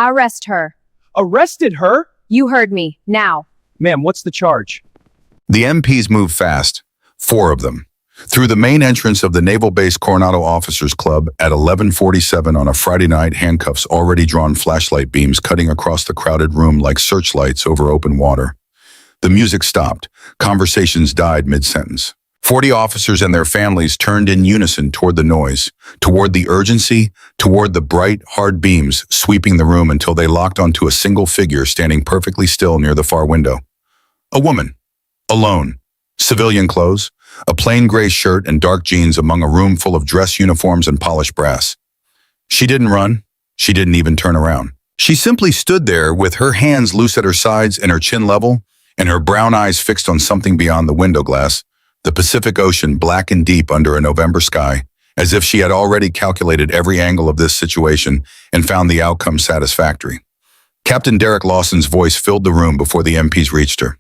Arrest her. Arrested her? You heard me. Now. Ma'am, what's the charge? The MPs moved fast, 4 of them, through the main entrance of the Naval Base Coronado Officers Club at 11:47 on a Friday night, handcuffs already drawn, flashlight beams cutting across the crowded room like searchlights over open water. The music stopped. Conversations died mid-sentence. 40 officers and their families turned in unison toward the noise, toward the urgency, toward the bright, hard beams sweeping the room until they locked onto a single figure standing perfectly still near the far window. A woman, alone, civilian clothes, a plain gray shirt and dark jeans among a room full of dress uniforms and polished brass. She didn't run. She didn't even turn around. She simply stood there with her hands loose at her sides and her chin level, and her brown eyes fixed on something beyond the window glass, the Pacific Ocean black and deep under a November sky, as if she had already calculated every angle of this situation and found the outcome satisfactory. Captain Derek Lawson's voice filled the room before the MPs reached her.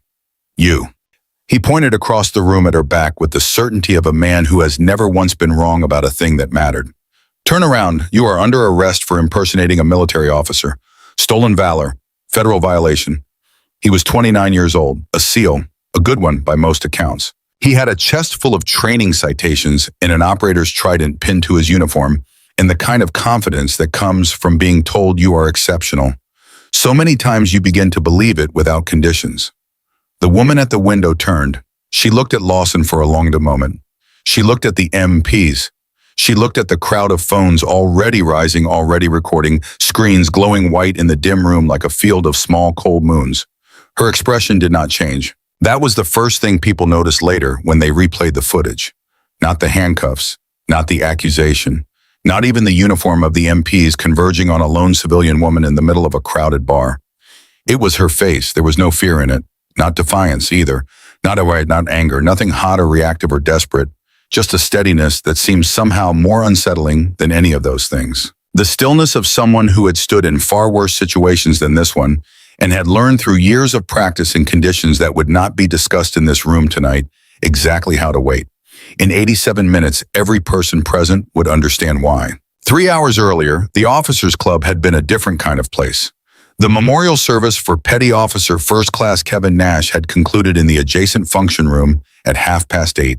You. He pointed across the room at her back with the certainty of a man who has never once been wrong about a thing that mattered. Turn around. You are under arrest for impersonating a military officer. Stolen valor. Federal violation. He was 29 years old, a SEAL, a good one by most accounts. He had a chest full of training citations and an operator's trident pinned to his uniform, and the kind of confidence that comes from being told you are exceptional. So many times you begin to believe it without conditions. The woman at the window turned. She looked at Lawson for a long moment. She looked at the MPs. She looked at the crowd of phones already rising, already recording, screens glowing white in the dim room like a field of small cold moons. Her expression did not change. That was the first thing people noticed later when they replayed the footage. Not the handcuffs, not the accusation, not even the uniform of the MPs converging on a lone civilian woman in the middle of a crowded bar. It was her face. There was no fear in it, not defiance either, not anger, nothing hot or reactive or desperate, just a steadiness that seemed somehow more unsettling than any of those things. The stillness of someone who had stood in far worse situations than this one and had learned through years of practice in conditions that would not be discussed in this room tonight exactly how to wait. In 87 minutes, every person present would understand why. 3 hours earlier, the Officers Club had been a different kind of place. The memorial service for Petty Officer First Class Kevin Nash had concluded in the adjacent function room at 8:30.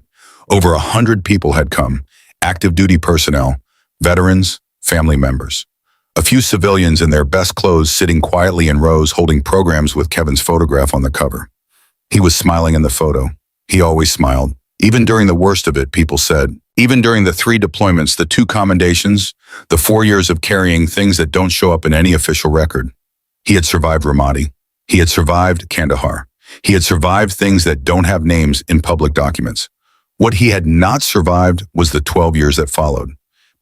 Over 100 people had come, active duty personnel, veterans, family members. A few civilians in their best clothes sitting quietly in rows holding programs with Kevin's photograph on the cover. He was smiling in the photo. He always smiled. Even during the worst of it, people said. Even during the 3 deployments, the 2 commendations, the 4 years of carrying things that don't show up in any official record. He had survived Ramadi. He had survived Kandahar. He had survived things that don't have names in public documents. What he had not survived was the 12 years that followed.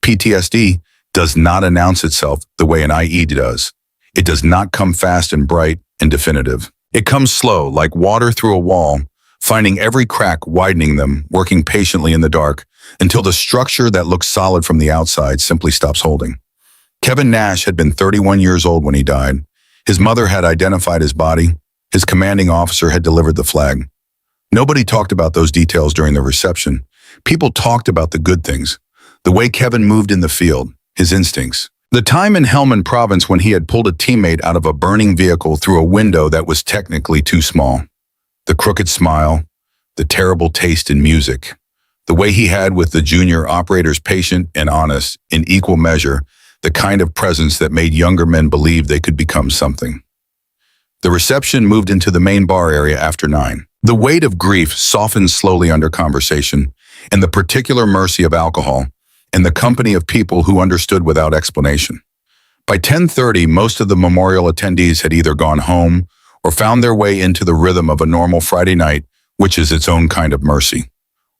PTSD does not announce itself the way an IE does. It does not come fast and bright and definitive. It comes slow, like water through a wall, finding every crack, widening them, working patiently in the dark, until the structure that looks solid from the outside simply stops holding. Kevin Nash had been 31 years old when he died. His mother had identified his body. His commanding officer had delivered the flag. Nobody talked about those details during the reception. People talked about the good things, the way Kevin moved in the field, his instincts. The time in Helmand Province when he had pulled a teammate out of a burning vehicle through a window that was technically too small. The crooked smile, the terrible taste in music, the way he had with the junior operators, patient and honest, in equal measure, the kind of presence that made younger men believe they could become something. The reception moved into the main bar area after 9. The weight of grief softened slowly under conversation, and the particular mercy of alcohol, and the company of people who understood without explanation. By 10:30, most of the memorial attendees had either gone home or found their way into the rhythm of a normal Friday night, which is its own kind of mercy.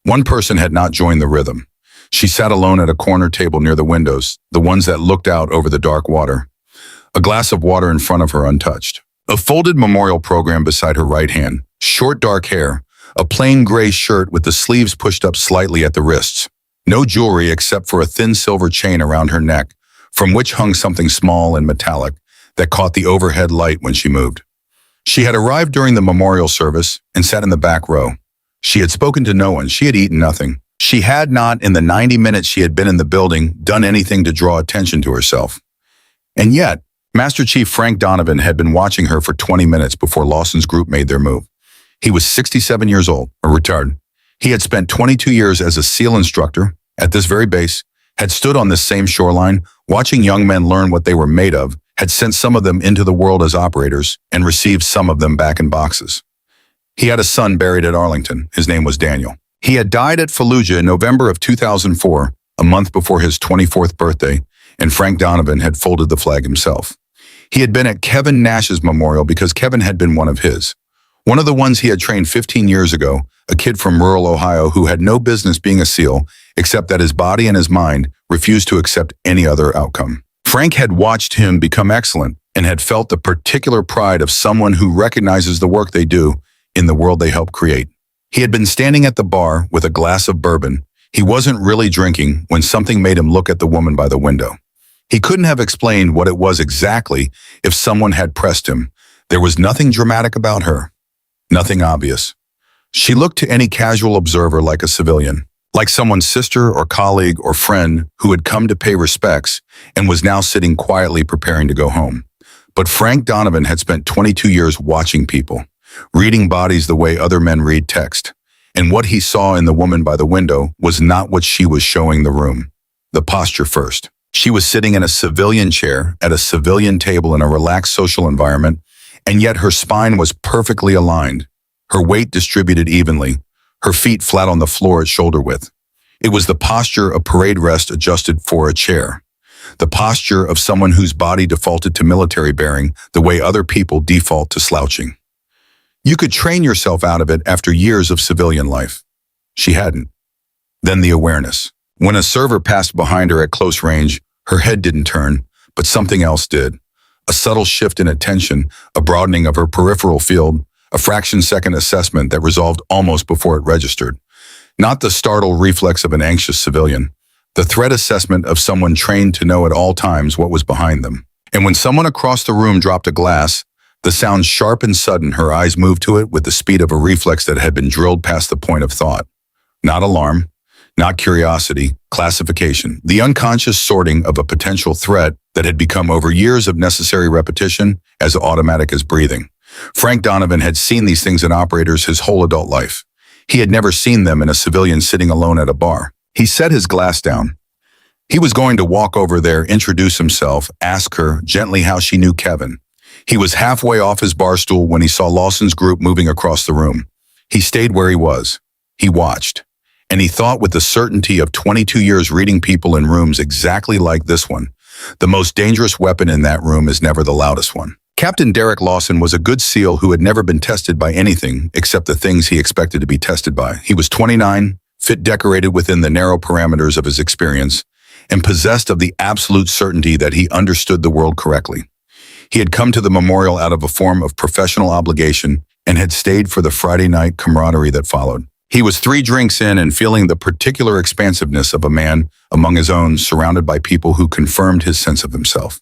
One person had not joined the rhythm. She sat alone at a corner table near the windows, the ones that looked out over the dark water. A glass of water in front of her untouched. A folded memorial program beside her right hand, short dark hair, a plain gray shirt with the sleeves pushed up slightly at the wrists. No jewelry except for a thin silver chain around her neck, from which hung something small and metallic that caught the overhead light when she moved. She had arrived during the memorial service and sat in the back row. She had spoken to no one. She had eaten nothing. She had not, in the 90 minutes she had been in the building, done anything to draw attention to herself. And yet, Master Chief Frank Donovan had been watching her for 20 minutes before Lawson's group made their move. He was 67 years old, a retard. He had spent 22 years as a SEAL instructor at this very base, had stood on this same shoreline, watching young men learn what they were made of, had sent some of them into the world as operators, and received some of them back in boxes. He had a son buried at Arlington. His name was Daniel. He had died at Fallujah in November of 2004, a month before his 24th birthday, and Frank Donovan had folded the flag himself. He had been at Kevin Nash's memorial because Kevin had been one of his. One of the ones he had trained 15 years ago, a kid from rural Ohio who had no business being a SEAL, except that his body and his mind refused to accept any other outcome. Frank had watched him become excellent and had felt the particular pride of someone who recognizes the work they do in the world they help create. He had been standing at the bar with a glass of bourbon. He wasn't really drinking when something made him look at the woman by the window. He couldn't have explained what it was exactly if someone had pressed him. There was nothing dramatic about her. Nothing obvious. She looked to any casual observer like a civilian, like someone's sister or colleague or friend who had come to pay respects and was now sitting quietly preparing to go home. But Frank Donovan had spent 22 years watching people, reading bodies the way other men read text. And what he saw in the woman by the window was not what she was showing the room. The posture first. She was sitting in a civilian chair at a civilian table in a relaxed social environment, and yet her spine was perfectly aligned, her weight distributed evenly, her feet flat on the floor at shoulder width. It was the posture of parade rest adjusted for a chair. The posture of someone whose body defaulted to military bearing the way other people default to slouching. You could train yourself out of it after years of civilian life. She hadn't. Then the awareness. When a server passed behind her at close range, her head didn't turn, but something else did. A subtle shift in attention, a broadening of her peripheral field, a fraction-second assessment that resolved almost before it registered. Not the startled reflex of an anxious civilian, the threat assessment of someone trained to know at all times what was behind them. And when someone across the room dropped a glass, the sound sharp and sudden, her eyes moved to it with the speed of a reflex that had been drilled past the point of thought. Not alarm, not curiosity, classification, the unconscious sorting of a potential threat that had become over years of necessary repetition as automatic as breathing. Frank Donovan had seen these things in operators his whole adult life. He had never seen them in a civilian sitting alone at a bar. He set his glass down. He was going to walk over there, introduce himself, ask her gently how she knew Kevin. He was halfway off his bar stool when he saw Lawson's group moving across the room. He stayed where he was. He watched. And he thought with the certainty of 22 years reading people in rooms exactly like this one, the most dangerous weapon in that room is never the loudest one. Captain Derek Lawson was a good SEAL who had never been tested by anything except the things he expected to be tested by. He was 29, fit, decorated within the narrow parameters of his experience, and possessed of the absolute certainty that he understood the world correctly. He had come to the memorial out of a form of professional obligation and had stayed for the Friday night camaraderie that followed. He was 3 drinks in and feeling the particular expansiveness of a man among his own, surrounded by people who confirmed his sense of himself.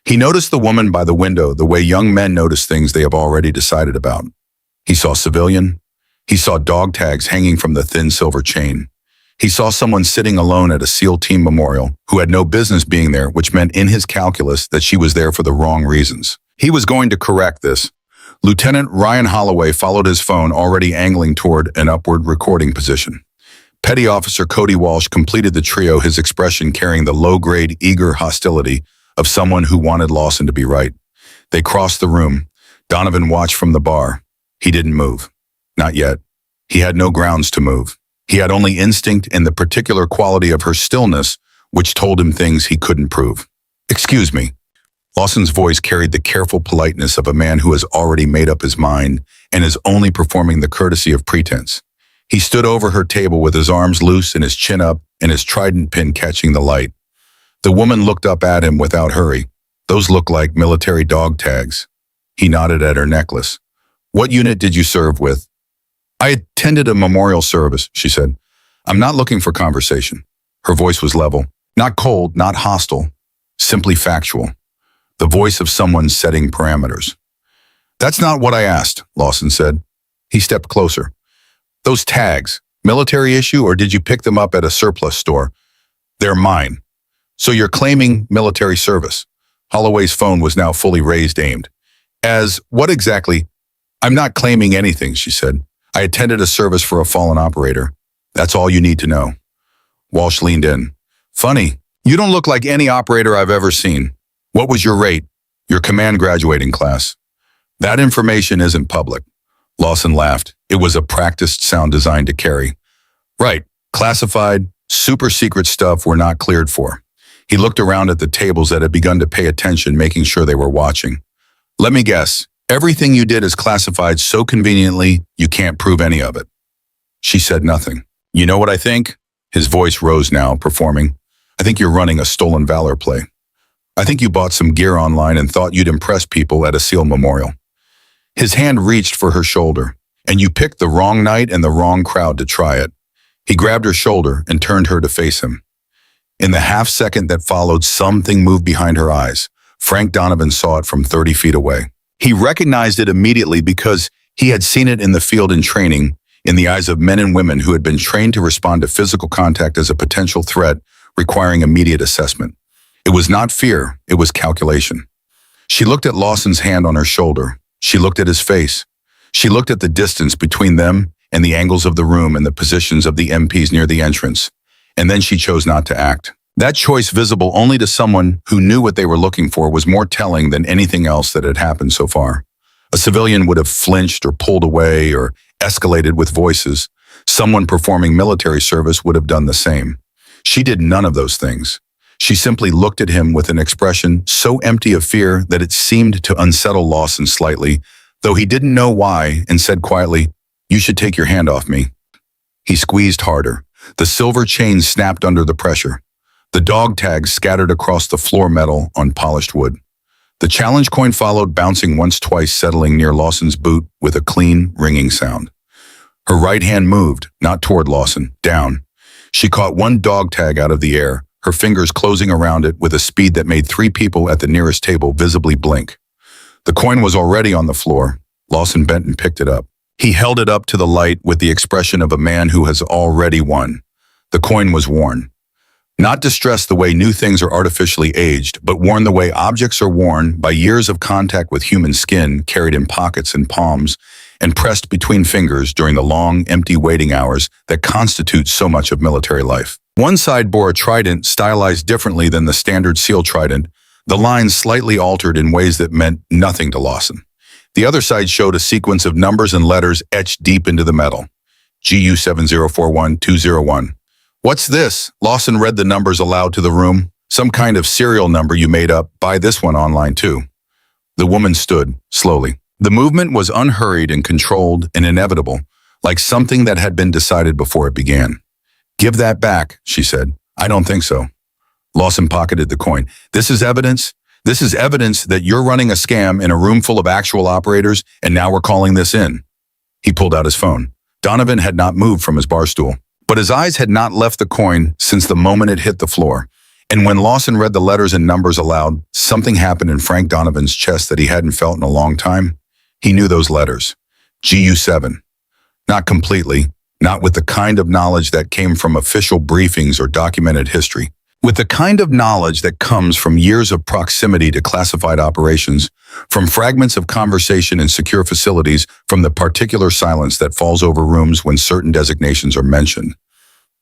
He noticed the woman by the window the way young men notice things they have already decided about. He saw civilian. He saw dog tags hanging from the thin silver chain. He saw someone sitting alone at a SEAL team memorial who had no business being there, which meant in his calculus that she was there for the wrong reasons. He was going to correct this. Lieutenant Ryan Holloway followed his phone, already angling toward an upward recording position. Petty Officer Cody Walsh completed the trio, his expression carrying the low-grade, eager hostility of someone who wanted Lawson to be right. They crossed the room. Donovan watched from the bar. He didn't move. Not yet. He had no grounds to move. He had only instinct and the particular quality of her stillness, which told him things he couldn't prove. "Excuse me." Lawson's voice carried the careful politeness of a man who has already made up his mind and is only performing the courtesy of pretense. He stood over her table with his arms loose and his chin up and his trident pin catching the light. The woman looked up at him without hurry. "Those look like military dog tags." He nodded at her necklace. "What unit did you serve with?" "I attended a memorial service," she said. "I'm not looking for conversation." Her voice was level, not cold, not hostile, simply factual. The voice of someone setting parameters. "That's not what I asked," Lawson said. He stepped closer. "Those tags, military issue, or did you pick them up at a surplus store?" "They're mine." "So you're claiming military service?" Holloway's phone was now fully raised, aimed. What exactly? I'm not claiming anything, she said. I attended a service for a fallen operator. That's all you need to know. Walsh leaned in. Funny, you don't look like any operator I've ever seen. What was your rate? Your command graduating class? That information isn't public. Lawson laughed. It was a practiced sound designed to carry. Right, classified, super secret stuff we're not cleared for. He looked around at the tables that had begun to pay attention, making sure they were watching. Let me guess, everything you did is classified so conveniently you can't prove any of it. She said nothing. You know what I think? His voice rose now, performing. I think you're running a stolen valor play. I think you bought some gear online and thought you'd impress people at a SEAL memorial. His hand reached for her shoulder, and you picked the wrong night and the wrong crowd to try it. He grabbed her shoulder and turned her to face him. In the half second that followed, something moved behind her eyes. Frank Donovan saw it from 30 feet away. He recognized it immediately because he had seen it in the field in training, in the eyes of men and women who had been trained to respond to physical contact as a potential threat requiring immediate assessment. It was not fear, it was calculation. She looked at Lawson's hand on her shoulder. She looked at his face. She looked at the distance between them and the angles of the room and the positions of the MPs near the entrance. And then she chose not to act. That choice, visible only to someone who knew what they were looking for, was more telling than anything else that had happened so far. A civilian would have flinched or pulled away or escalated with voices. Someone performing military service would have done the same. She did none of those things. She simply looked at him with an expression so empty of fear that it seemed to unsettle Lawson slightly, though he didn't know why, and said quietly, "You should take your hand off me." He squeezed harder. The silver chain snapped under the pressure. The dog tags scattered across the floor metal on polished wood. The challenge coin followed, bouncing once, twice, settling near Lawson's boot with a clean, ringing sound. Her right hand moved, not toward Lawson, down. She caught one dog tag out of the air, her fingers closing around it with a speed that made 3 people at the nearest table visibly blink. The coin was already on the floor. Lawson bent and picked it up. He held it up to the light with the expression of a man who has already won. The coin was worn. Not distressed the way new things are artificially aged, but worn the way objects are worn by years of contact with human skin, carried in pockets and palms, and pressed between fingers during the long, empty waiting hours that constitute so much of military life. One side bore a trident stylized differently than the standard SEAL trident, the lines slightly altered in ways that meant nothing to Lawson. The other side showed a sequence of numbers and letters etched deep into the metal. GU7041201. What's this? Lawson read the numbers aloud to the room. Some kind of serial number you made up. Buy this one online too. The woman stood, slowly. The movement was unhurried and controlled and inevitable, like something that had been decided before it began. Give that back, she said. I don't think so. Lawson pocketed the coin. This is evidence? This is evidence that you're running a scam in a room full of actual operators, and now we're calling this in. He pulled out his phone. Donovan had not moved from his bar stool, but his eyes had not left the coin since the moment it hit the floor. And when Lawson read the letters and numbers aloud, something happened in Frank Donovan's chest that he hadn't felt in a long time. He knew those letters. GU7. Not completely, not with the kind of knowledge that came from official briefings or documented history. With the kind of knowledge that comes from years of proximity to classified operations, from fragments of conversation in secure facilities, from the particular silence that falls over rooms when certain designations are mentioned.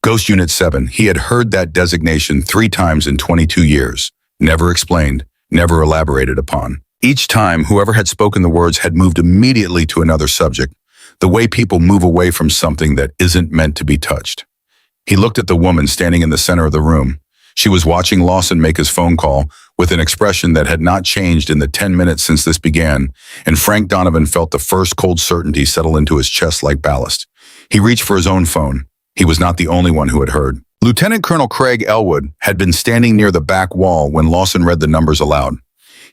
Ghost Unit 7, he had heard that designation 3 times in 22 years, never explained, never elaborated upon. Each time, whoever had spoken the words had moved immediately to another subject, the way people move away from something that isn't meant to be touched. He looked at the woman standing in the center of the room. She was watching Lawson make his phone call with an expression that had not changed in the 10 minutes since this began, and Frank Donovan felt the first cold certainty settle into his chest like ballast. He reached for his own phone. He was not the only one who had heard. Lieutenant Colonel Craig Elwood had been standing near the back wall when Lawson read the numbers aloud.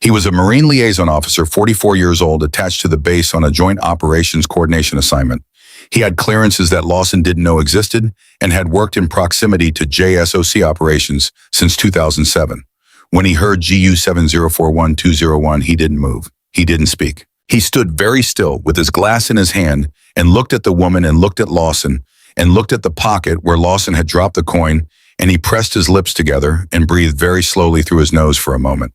He was a Marine liaison officer, 44 years old, attached to the base on a joint operations coordination assignment. He had clearances that Lawson didn't know existed and had worked in proximity to JSOC operations since 2007. When he heard GU7041201, he didn't move. He didn't speak. He stood very still with his glass in his hand and looked at the woman and looked at Lawson and looked at the pocket where Lawson had dropped the coin, and he pressed his lips together and breathed very slowly through his nose for a moment.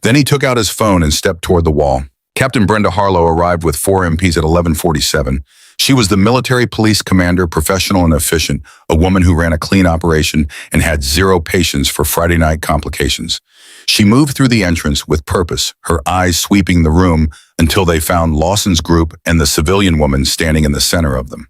Then he took out his phone and stepped toward the wall. Captain Brenda Harlow arrived with 4 MPs at 11:47. She was the military police commander, professional and efficient, a woman who ran a clean operation and had zero patience for Friday night complications. She moved through the entrance with purpose, her eyes sweeping the room until they found Lawson's group and the civilian woman standing in the center of them.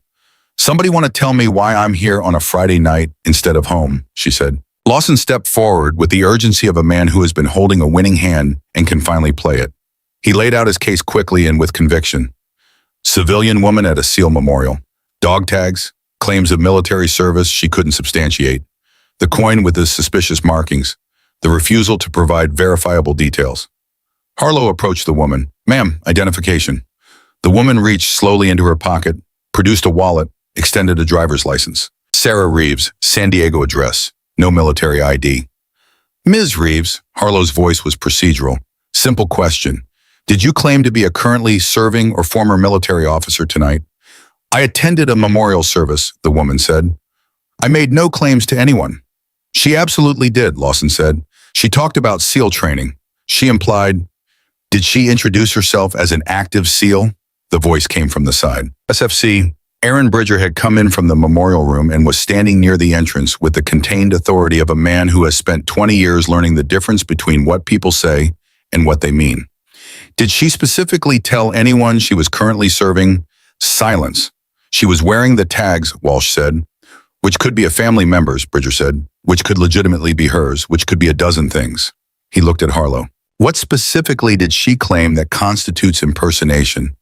"Somebody want to tell me why I'm here on a Friday night instead of home," she said. Lawson stepped forward with the urgency of a man who has been holding a winning hand and can finally play it. He laid out his case quickly and with conviction. Civilian woman at a SEAL memorial. Dog tags, claims of military service she couldn't substantiate. The coin with the suspicious markings. The refusal to provide verifiable details. Harlow approached the woman. "Ma'am, identification." The woman reached slowly into her pocket, produced a wallet, extended a driver's license. Sarah Reeves, San Diego address. No military ID. "Ms. Reeves," Harlow's voice was procedural. "Simple question. Did you claim to be a currently serving or former military officer tonight?" "I attended a memorial service," the woman said. "I made no claims to anyone." "She absolutely did," Lawson said. "She talked about SEAL training. She implied..." "Did she introduce herself as an active SEAL?" The voice came from the side. SFC, Aaron Bridger had come in from the memorial room and was standing near the entrance with the contained authority of a man who has spent 20 years learning the difference between what people say and what they mean. "Did she specifically tell anyone she was currently serving?" Silence. "She was wearing the tags," Walsh said. "Which could be a family member's," Bridger said. "Which could legitimately be hers, which could be a dozen things." He looked at Harlow. "What specifically did she claim that constitutes impersonation?"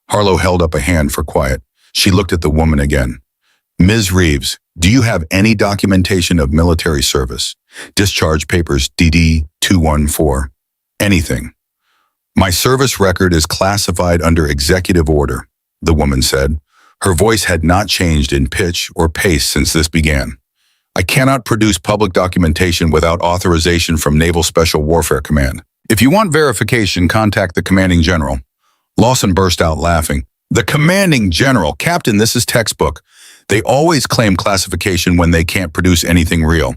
Harlow held up a hand for quiet. She looked at the woman again. "Ms. Reeves, do you have any documentation of military service? Discharge papers DD 214. Anything?" "My service record is classified under executive order," the woman said. Her voice had not changed in pitch or pace since this began. "I cannot produce public documentation without authorization from Naval Special Warfare Command. If you want verification, contact the commanding general." Lawson burst out laughing. "The commanding general? Captain, this is textbook. They always claim classification when they can't produce anything real.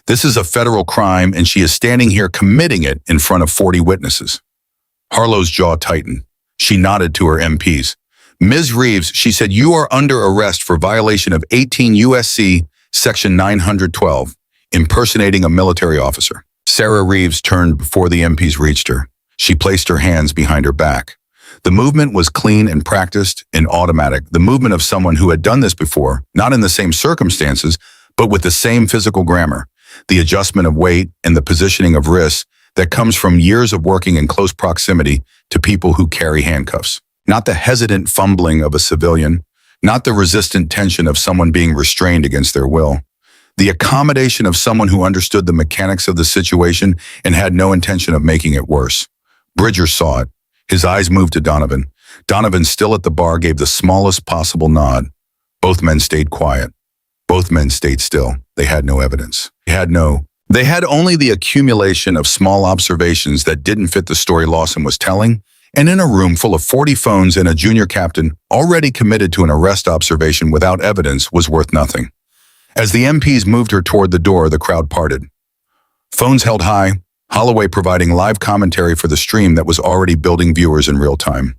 This is a federal crime, and she is standing here committing it in front of 40 witnesses." Harlow's jaw tightened. She nodded to her MPs. "Ms. Reeves," she said, "you are under arrest for violation of 18 U.S.C. Section 912, impersonating a military officer." Sarah Reeves turned before the MPs reached her. She placed her hands behind her back. The movement was clean and practiced and automatic, the movement of someone who had done this before, not in the same circumstances, but with the same physical grammar, the adjustment of weight and the positioning of wrists that comes from years of working in close proximity to people who carry handcuffs. Not the hesitant fumbling of a civilian, not the resistant tension of someone being restrained against their will. The accommodation of someone who understood the mechanics of the situation and had no intention of making it worse. Bridger saw it. His eyes moved to Donovan. Donovan, still at the bar, gave the smallest possible nod. Both men stayed quiet. Both men stayed still. They had no evidence. They had only the accumulation of small observations that didn't fit the story Lawson was telling, and in a room full of 40 phones and a junior captain already committed to an arrest observation without evidence was worth nothing. As the MPs moved her toward the door, the crowd parted. Phones held high, Holloway providing live commentary for the stream that was already building viewers in real time.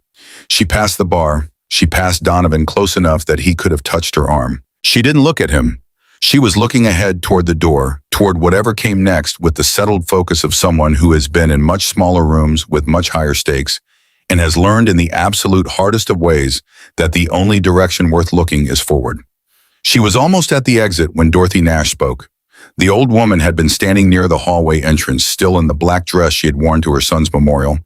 She passed the bar. She passed Donovan close enough that he could have touched her arm. She didn't look at him. She was looking ahead toward the door, toward whatever came next, with the settled focus of someone who has been in much smaller rooms with much higher stakes and has learned in the absolute hardest of ways that the only direction worth looking is forward. She was almost at the exit when Dorothy Nash spoke. The old woman had been standing near the hallway entrance, still in the black dress she had worn to her son's memorial,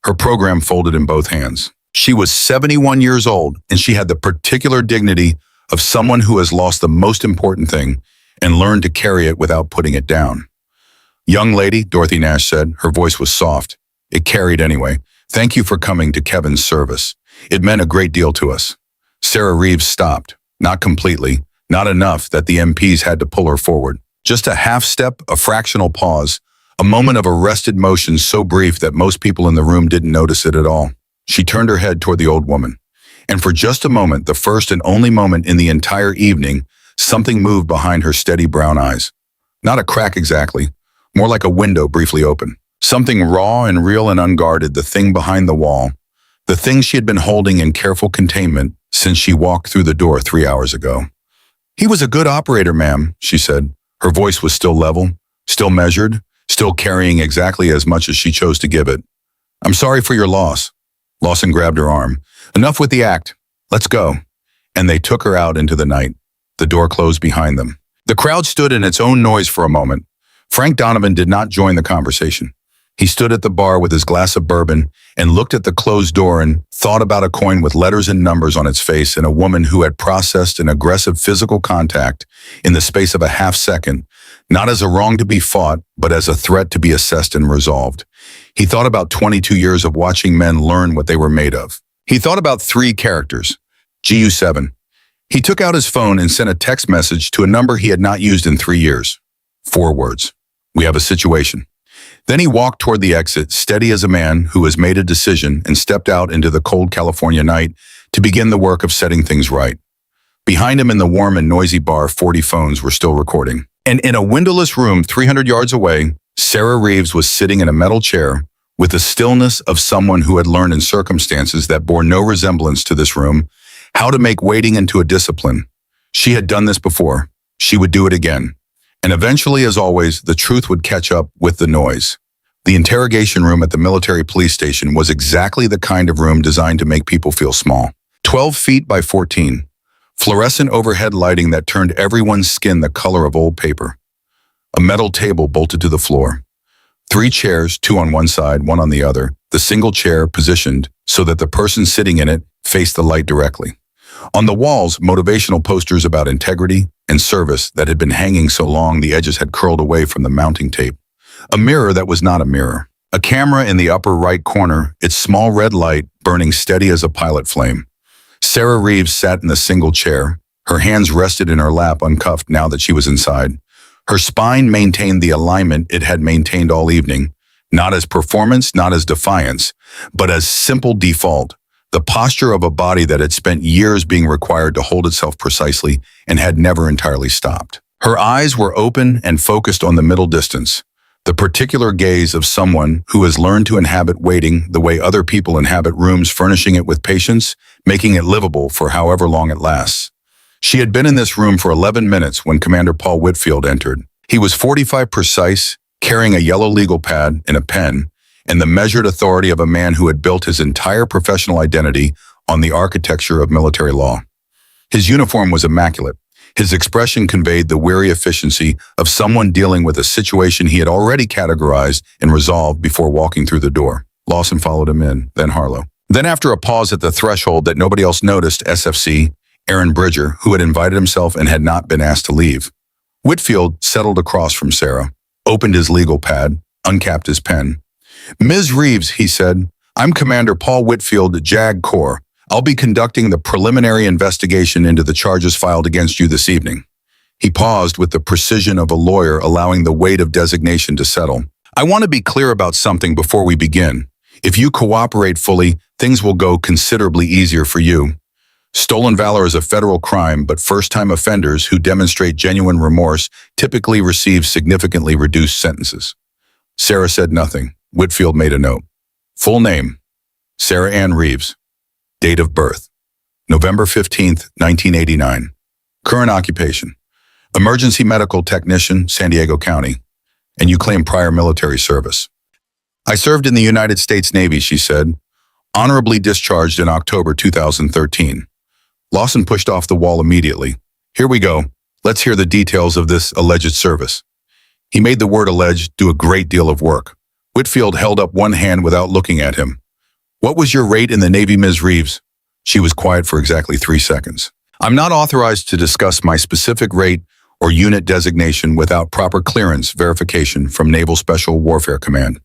her program folded in both hands. She was 71 years old, and she had the particular dignity of someone who has lost the most important thing and learned to carry it without putting it down. "Young lady," Dorothy Nash said. Her voice was soft. It carried anyway. "Thank you for coming to Kevin's service. It meant a great deal to us." Sarah Reeves stopped. Not completely, not enough that the MPs had to pull her forward. Just a half step, a fractional pause, a moment of arrested motion so brief that most people in the room didn't notice it at all. She turned her head toward the old woman. And for just a moment, the first and only moment in the entire evening, something moved behind her steady brown eyes. Not a crack exactly, more like a window briefly open. Something raw and real and unguarded, the thing behind the wall, the thing she had been holding in careful containment since she walked through the door 3 hours ago. "He was a good operator, ma'am," she said. Her voice was still level, still measured, still carrying exactly as much as she chose to give it. "I'm sorry for your loss." Lawson grabbed her arm. "Enough with the act. Let's go." And they took her out into the night. The door closed behind them. The crowd stood in its own noise for a moment. Frank Donovan did not join the conversation. He stood at the bar with his glass of bourbon and looked at the closed door and thought about a coin with letters and numbers on its face and a woman who had processed an aggressive physical contact in the space of a half second, not as a wrong to be fought, but as a threat to be assessed and resolved. He thought about 22 years of watching men learn what they were made of. He thought about 3 characters. GU7. He took out his phone and sent a text message to a number he had not used in 3 years. 4 words. "We have a situation." Then he walked toward the exit, steady as a man who has made a decision, and stepped out into the cold California night to begin the work of setting things right. Behind him in the warm and noisy bar, 40 phones were still recording. And in a windowless room 300 yards away, Sarah Reeves was sitting in a metal chair with the stillness of someone who had learned in circumstances that bore no resemblance to this room how to make waiting into a discipline. She had done this before. She would do it again. And eventually, as always, the truth would catch up with the noise. The interrogation room at the military police station was exactly the kind of room designed to make people feel small. 12 feet by 14. Fluorescent overhead lighting that turned everyone's skin the color of old paper. A metal table bolted to the floor. 3 chairs, 2 on one side, 1 on the other, the single chair positioned so that the person sitting in it faced the light directly. On the walls, motivational posters about integrity and service that had been hanging so long the edges had curled away from the mounting tape. A mirror that was not a mirror. A camera in the upper right corner, its small red light burning steady as a pilot flame. Sarah Reeves sat in the single chair. Her hands rested in her lap, uncuffed now that she was inside. Her spine maintained the alignment it had maintained all evening, not as performance, not as defiance, but as simple default. The posture of a body that had spent years being required to hold itself precisely and had never entirely stopped. Her eyes were open and focused on the middle distance, the particular gaze of someone who has learned to inhabit waiting the way other people inhabit rooms, furnishing it with patience, making it livable for however long it lasts. She had been in this room for 11 minutes when Commander Paul Whitfield entered. He was 45 precise, carrying a yellow legal pad and a pen, and the measured authority of a man who had built his entire professional identity on the architecture of military law. His uniform was immaculate. His expression conveyed the weary efficiency of someone dealing with a situation he had already categorized and resolved before walking through the door. Lawson followed him in, then Harlow. Then after a pause at the threshold that nobody else noticed, SFC, Aaron Bridger, who had invited himself and had not been asked to leave. Whitfield settled across from Sarah, opened his legal pad, uncapped his pen. "Ms. Reeves," he said, "I'm Commander Paul Whitfield, JAG Corps. I'll be conducting the preliminary investigation into the charges filed against you this evening." He paused with the precision of a lawyer allowing the weight of designation to settle. "I want to be clear about something before we begin. If you cooperate fully, things will go considerably easier for you. Stolen valor is a federal crime, but first-time offenders who demonstrate genuine remorse typically receive significantly reduced sentences." Sarah said nothing. Whitfield made a note. Full name: Sarah Ann Reeves. Date of birth: November 15th, 1989. Current occupation: emergency medical technician, San Diego County. And you claim prior military service. "I served in the United States Navy," she said. "Honorably discharged in October 2013. Lawson pushed off the wall immediately. "Here we go. Let's hear the details of this alleged service." He made the word alleged do a great deal of work. Whitfield held up one hand without looking at him. "What was your rate in the Navy, Ms. Reeves?" She was quiet for exactly 3 seconds. "I'm not authorized to discuss my specific rate or unit designation without proper clearance verification from Naval Special Warfare Command."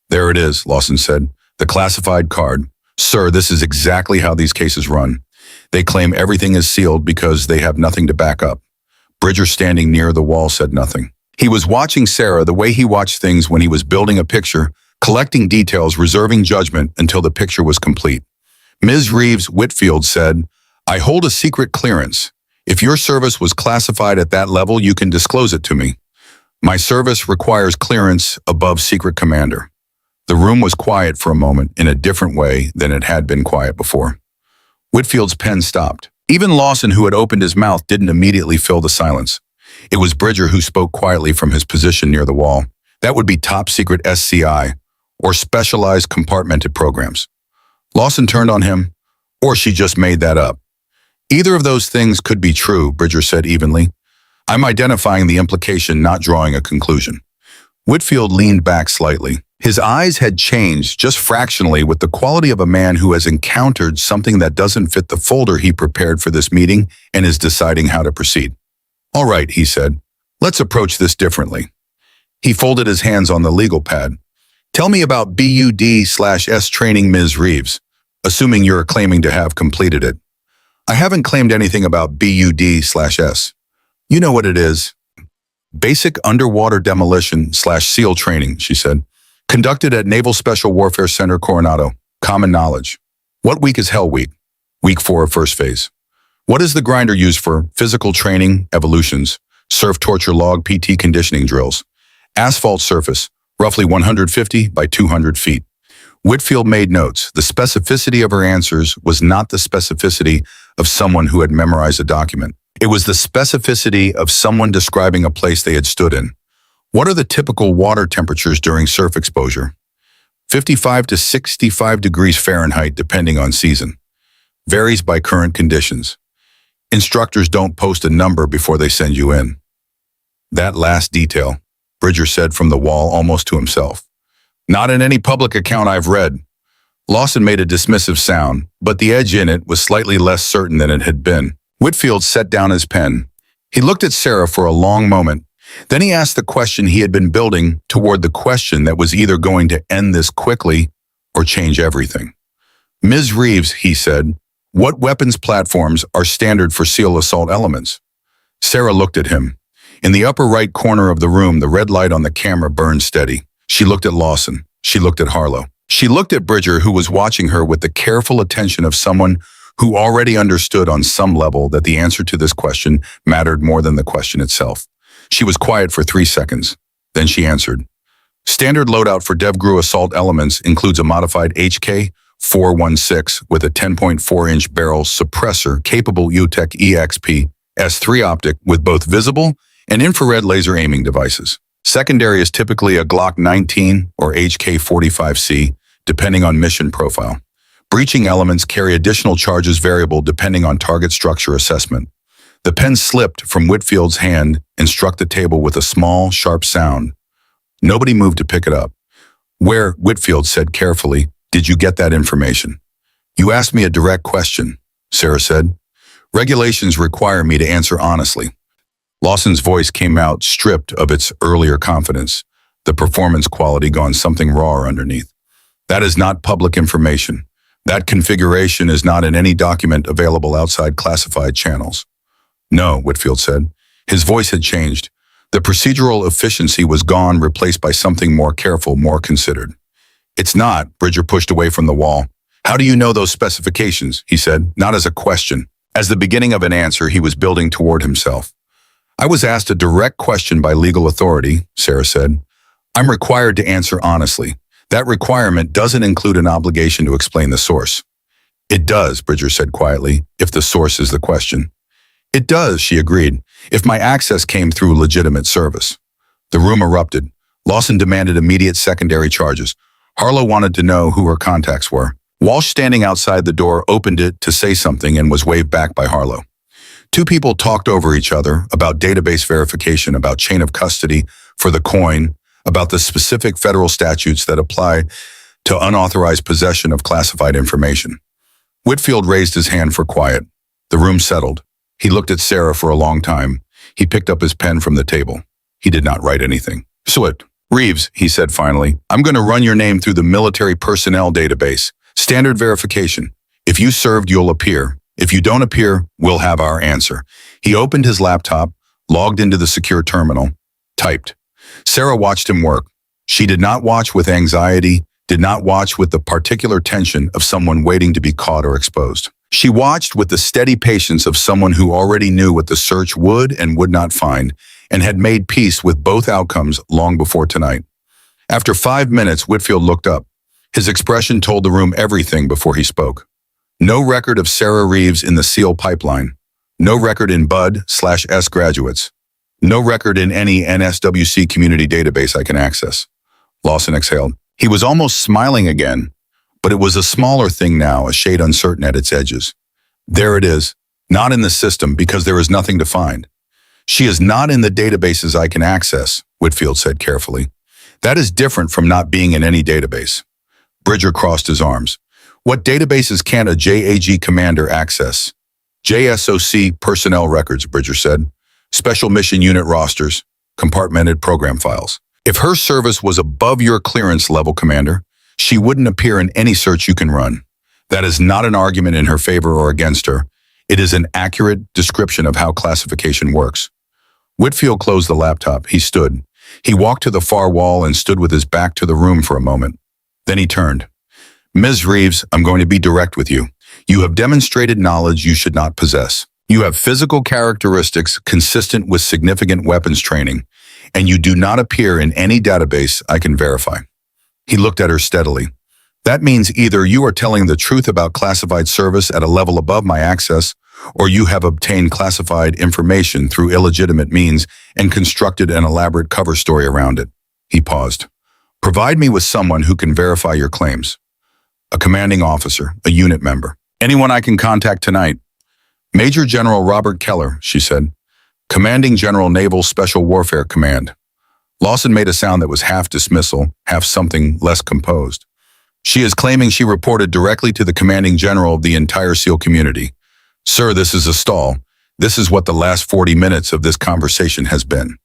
"There it is," Lawson said. "The classified card. Sir, this is exactly how these cases run. They claim everything is sealed because they have nothing to back up." Bridger, standing near the wall, said nothing. He was watching Sarah the way he watched things when he was building a picture, collecting details, reserving judgment until the picture was complete. "Ms. Reeves," Whitfield said, "I hold a secret clearance. If your service was classified at that level, you can disclose it to me. My service requires clearance above secret commander." The room was quiet for a moment in a different way than it had been quiet before. Whitfield's pen stopped. Even Lawson, who had opened his mouth, didn't immediately fill the silence. It was Bridger who spoke quietly from his position near the wall. That would be top secret SCI, or specialized compartmented programs. Lawson turned on him, or she just made that up. Either of those things could be true, Bridger said evenly. I'm identifying the implication, not drawing a conclusion. Whitfield leaned back slightly. His eyes had changed just fractionally with the quality of a man who has encountered something that doesn't fit the folder he prepared for this meeting and is deciding how to proceed. All right, he said. Let's approach this differently. He folded his hands on the legal pad. Tell me about BUD/S training, Ms. Reeves, assuming you're claiming to have completed it. I haven't claimed anything about BUD/S. You know what it is. Basic underwater demolition/SEAL training, she said. Conducted at Naval Special Warfare Center, Coronado. Common knowledge. What week is Hell Week? Week 4 of first phase. What is the grinder used for? Physical training, evolutions, surf torture log, PT conditioning drills. Asphalt surface, roughly 150 by 200 feet. Whitfield made notes. The specificity of her answers was not the specificity of someone who had memorized a document. It was the specificity of someone describing a place they had stood in. What are the typical water temperatures during surf exposure? 55 to 65 degrees Fahrenheit depending on season. Varies by current conditions. Instructors don't post a number before they send you in. That last detail, Bridger said from the wall almost to himself. Not in any public account I've read. Lawson made a dismissive sound, but the edge in it was slightly less certain than it had been. Whitfield set down his pen. He looked at Sarah for a long moment. Then he asked the question he had been building toward the question that was either going to end this quickly or change everything. Ms. Reeves, he said, what weapons platforms are standard for SEAL assault elements? Sarah looked at him. In the upper right corner of the room, the red light on the camera burned steady. She looked at Lawson. She looked at Harlow. She looked at Bridger, who was watching her with the careful attention of someone who already understood on some level that the answer to this question mattered more than the question itself. She was quiet for 3 seconds. Then she answered. Standard loadout for DevGru assault elements includes a modified HK-416 with a 10.4-inch barrel suppressor capable UTEC EXP S3 optic with both visible and infrared laser aiming devices. Secondary is typically a Glock 19 or HK-45C, depending on mission profile. Breaching elements carry additional charges variable depending on target structure assessment. The pen slipped from Whitfield's hand and struck the table with a small, sharp sound. Nobody moved to pick it up. Where, Whitfield said carefully, did you get that information? You asked me a direct question, Sarah said. Regulations require me to answer honestly. Lawson's voice came out stripped of its earlier confidence, the performance quality gone something raw underneath. That is not public information. That configuration is not in any document available outside classified channels. No, Whitfield said. His voice had changed. The procedural efficiency was gone, replaced by something more careful, more considered. It's not, Bridger pushed away from the wall. How do you know those specifications? He said, not as a question. As the beginning of an answer he was building toward himself. I was asked a direct question by legal authority, Sarah said. I'm required to answer honestly. That requirement doesn't include an obligation to explain the source. It does, Bridger said quietly, if the source is the question. It does, she agreed, if my access came through legitimate service. The room erupted. Lawson demanded immediate secondary charges. Harlow wanted to know who her contacts were. Walsh, standing outside the door, opened it to say something and was waved back by Harlow. Two people talked over each other about database verification, about chain of custody for the coin, about the specific federal statutes that apply to unauthorized possession of classified information. Whitfield raised his hand for quiet. The room settled. He looked at Sarah for a long time. He picked up his pen from the table. He did not write anything. Swit. Reeves, he said finally, I'm going to run your name through the military personnel database. Standard verification. If you served, you'll appear. If you don't appear, we'll have our answer. He opened his laptop, logged into the secure terminal, typed. Sarah watched him work. She did not watch with anxiety, did not watch with the particular tension of someone waiting to be caught or exposed. She watched with the steady patience of someone who already knew what the search would and would not find, and had made peace with both outcomes long before tonight. After 5 minutes, Whitfield looked up. His expression told the room everything before he spoke. No record of Sarah Reeves in the SEAL pipeline. No record in Bud/S graduates. No record in any NSWC community database I can access. Lawson exhaled. He was almost smiling again, but it was a smaller thing now, a shade uncertain at its edges. There it is, not in the system because there is nothing to find. She is not in the databases I can access, Whitfield said carefully. That is different from not being in any database. Bridger crossed his arms. What databases can't a JAG commander access? JSOC personnel records, Bridger said. Special mission unit rosters, compartmented program files. If her service was above your clearance level, Commander, she wouldn't appear in any search you can run. That is not an argument in her favor or against her. It is an accurate description of how classification works. Whitfield closed the laptop. He stood. He walked to the far wall and stood with his back to the room for a moment. Then he turned. Ms. Reeves, I'm going to be direct with you. You have demonstrated knowledge you should not possess. You have physical characteristics consistent with significant weapons training, and you do not appear in any database I can verify. He looked at her steadily. That means either you are telling the truth about classified service at a level above my access, or you have obtained classified information through illegitimate means and constructed an elaborate cover story around it. He paused. Provide me with someone who can verify your claims. A commanding officer, a unit member. Anyone I can contact tonight. Major General Robert Keller, she said. Commanding General Naval Special Warfare Command. Lawson made a sound that was half dismissal, half something less composed. She is claiming she reported directly to the commanding general of the entire SEAL community. Sir, this is a stall. This is what the last 40 minutes of this conversation has been.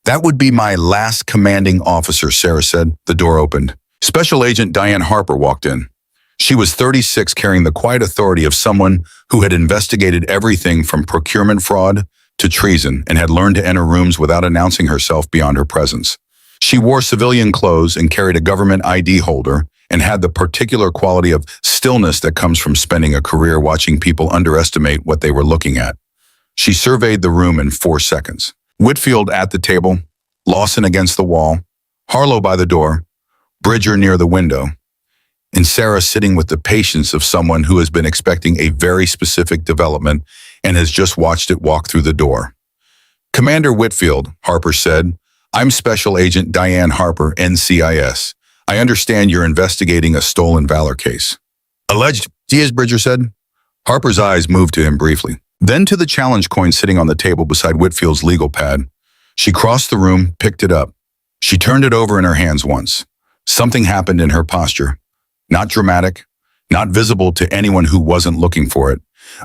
That would be my last commanding officer, Sarah said. The door opened. Special Agent Diane Harper walked in. She was 36, carrying the quiet authority of someone who had investigated everything from procurement fraud to treason and had learned to enter rooms without announcing herself beyond her presence. She wore civilian clothes and carried a government ID holder and had the particular quality of stillness that comes from spending a career watching people underestimate what they were looking at. She surveyed the room in 4 seconds. Whitfield at the table, Lawson against the wall, Harlow by the door, Bridger near the window, and Sarah sitting with the patience of someone who has been expecting a very specific development and has just watched it walk through the door. Commander Whitfield, Harper said, I'm Special Agent Diane Harper, NCIS. I understand you're investigating a stolen valor case. Alleged, as Bridger said. Harper's eyes moved to him briefly, then to the challenge coin sitting on the table beside Whitfield's legal pad. She crossed the room, picked it up. She turned it over in her hands once. Something happened in her posture. Not dramatic, not visible to anyone who wasn't looking for it.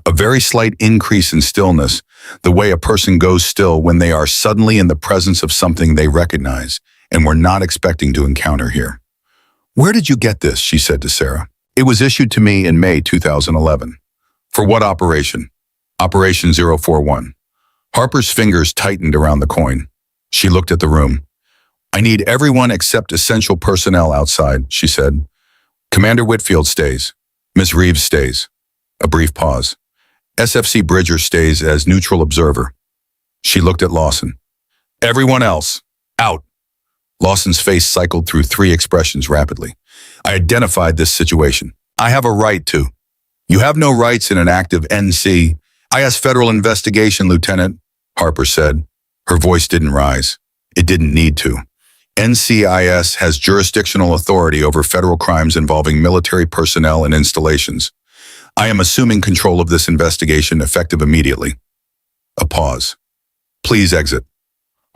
A very slight increase in stillness, the way a person goes still when they are suddenly in the presence of something they recognize and were not expecting to encounter here. Where did you get this? She said to Sarah. It was issued to me in May 2011. For what operation? Operation 041. Harper's fingers tightened around the coin. She looked at the room. I need everyone except essential personnel outside, she said. Commander Whitfield stays. Ms. Reeves stays. A brief pause. SFC Bridger stays as neutral observer. She looked at Lawson. Everyone else, out. Lawson's face cycled through 3 expressions rapidly. I identified this situation. I have a right to. You have no rights in an active NC. IS Federal Investigation, Lieutenant, Harper said. Her voice didn't rise. It didn't need to. NCIS has jurisdictional authority over federal crimes involving military personnel and installations. I am assuming control of this investigation effective immediately. A pause. Please exit.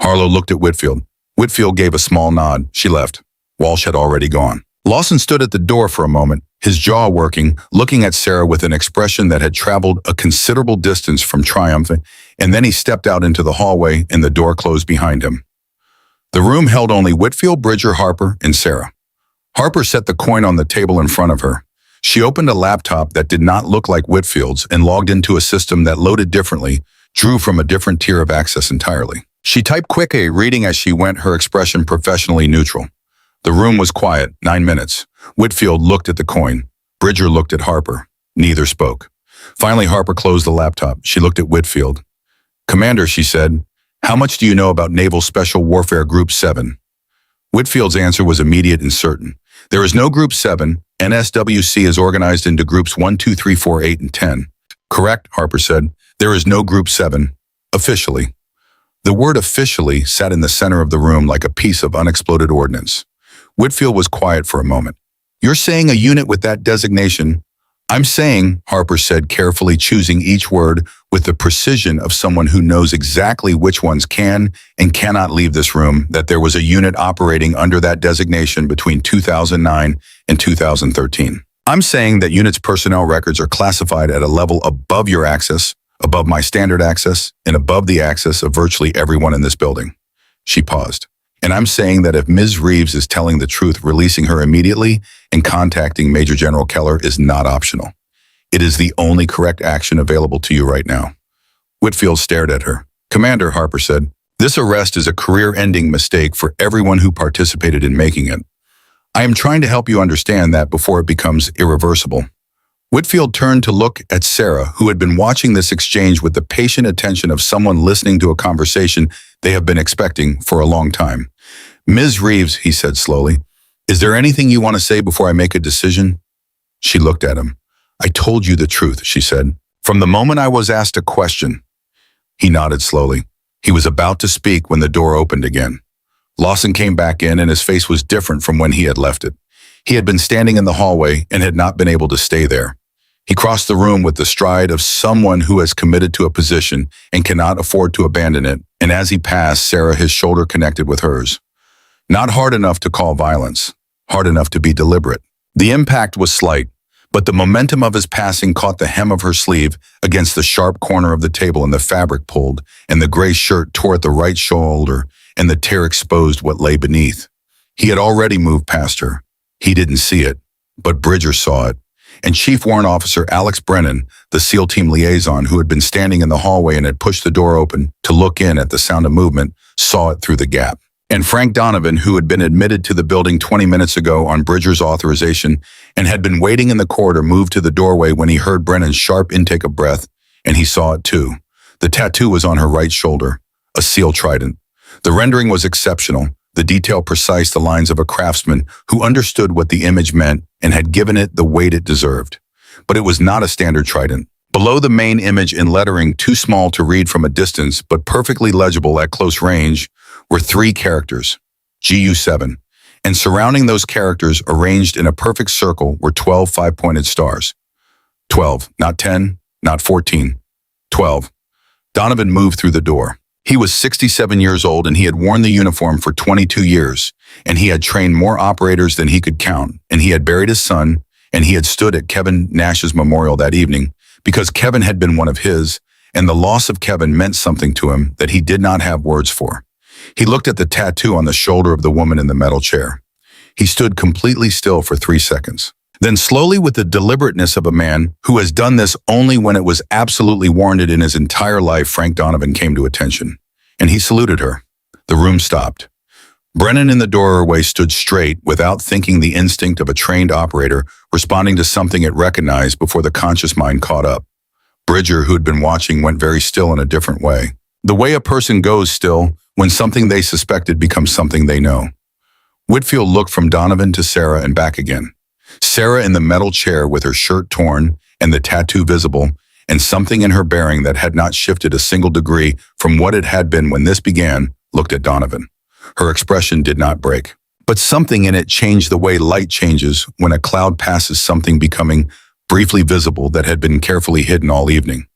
Harlow looked at Whitfield. Whitfield gave a small nod. She left. Walsh had already gone. Lawson stood at the door for a moment, his jaw working, looking at Sarah with an expression that had traveled a considerable distance from triumph, and then he stepped out into the hallway and the door closed behind him. The room held only Whitfield, Bridger, Harper, and Sarah. Harper set the coin on the table in front of her. She opened a laptop that did not look like Whitfield's and logged into a system that loaded differently, drew from a different tier of access entirely. She typed quickly, reading as she went, her expression professionally neutral. The room was quiet, 9 minutes. Whitfield looked at the coin. Bridger looked at Harper. Neither spoke. Finally, Harper closed the laptop. She looked at Whitfield. Commander, she said, how much do you know about Naval Special Warfare Group 7? Whitfield's answer was immediate and certain. There is no Group 7. NSWC is organized into Groups 1, 2, 3, 4, 8, and 10. Correct, Harper said. There is no Group 7. Officially. The word officially sat in the center of the room like a piece of unexploded ordnance. Whitfield was quiet for a moment. You're saying a unit with that designation? I'm saying, Harper said, carefully choosing each word with the precision of someone who knows exactly which ones can and cannot leave this room, that there was a unit operating under that designation between 2009 and 2013. I'm saying that unit's personnel records are classified at a level above your access, above my standard access, and above the access of virtually everyone in this building. She paused. And I'm saying that if Ms. Reeves is telling the truth, releasing her immediately and contacting Major General Keller is not optional. It is the only correct action available to you right now. Whitfield stared at her. Commander, Harper said, this arrest is a career-ending mistake for everyone who participated in making it. I am trying to help you understand that before it becomes irreversible. Whitfield turned to look at Sarah, who had been watching this exchange with the patient attention of someone listening to a conversation they have been expecting for a long time. Ms. Reeves, he said slowly, is there anything you want to say before I make a decision? She looked at him. I told you the truth, she said, from the moment I was asked a question. He nodded slowly. He was about to speak when the door opened again. Lawson came back in and his face was different from when he had left it. He had been standing in the hallway and had not been able to stay there. He crossed the room with the stride of someone who has committed to a position and cannot afford to abandon it, and as he passed Sarah, his shoulder connected with hers. Not hard enough to call violence, hard enough to be deliberate. The impact was slight, but the momentum of his passing caught the hem of her sleeve against the sharp corner of the table, and the fabric pulled, and the gray shirt tore at the right shoulder, and the tear exposed what lay beneath. He had already moved past her. He didn't see it, but Bridger saw it. And Chief Warrant Officer Alex Brennan, the SEAL Team liaison who had been standing in the hallway and had pushed the door open to look in at the sound of movement, saw it through the gap. And Frank Donovan, who had been admitted to the building 20 minutes ago on Bridger's authorization and had been waiting in the corridor, moved to the doorway when he heard Brennan's sharp intake of breath, and he saw it too. The tattoo was on her right shoulder, a SEAL trident. The rendering was exceptional, the detail precise, the lines of a craftsman who understood what the image meant and had given it the weight it deserved. But it was not a standard trident. Below the main image, in lettering too small to read from a distance but perfectly legible at close range, were 3 characters, GU7, and surrounding those characters, arranged in a perfect circle, were 12 5-pointed stars. 12, not 10, not 14, 12. Donovan moved through the door. He was 67 years old and he had worn the uniform for 22 years, and he had trained more operators than he could count, and he had buried his son, and he had stood at Kevin Nash's memorial that evening because Kevin had been one of his, and the loss of Kevin meant something to him that he did not have words for. He looked at the tattoo on the shoulder of the woman in the metal chair. He stood completely still for 3 seconds. Then slowly, with the deliberateness of a man who has done this only when it was absolutely warranted in his entire life, Frank Donovan came to attention, and he saluted her. The room stopped. Brennan in the doorway stood straight, without thinking, the instinct of a trained operator responding to something it recognized before the conscious mind caught up. Bridger, who had been watching, went very still in a different way. The way a person goes still when something they suspected becomes something they know. Whitfield looked from Donovan to Sarah and back again. Sarah in the metal chair with her shirt torn and the tattoo visible, and something in her bearing that had not shifted a single degree from what it had been when this began, looked at Donovan. Her expression did not break, but something in it changed the way light changes when a cloud passes something becoming briefly visible that had been carefully hidden all evening.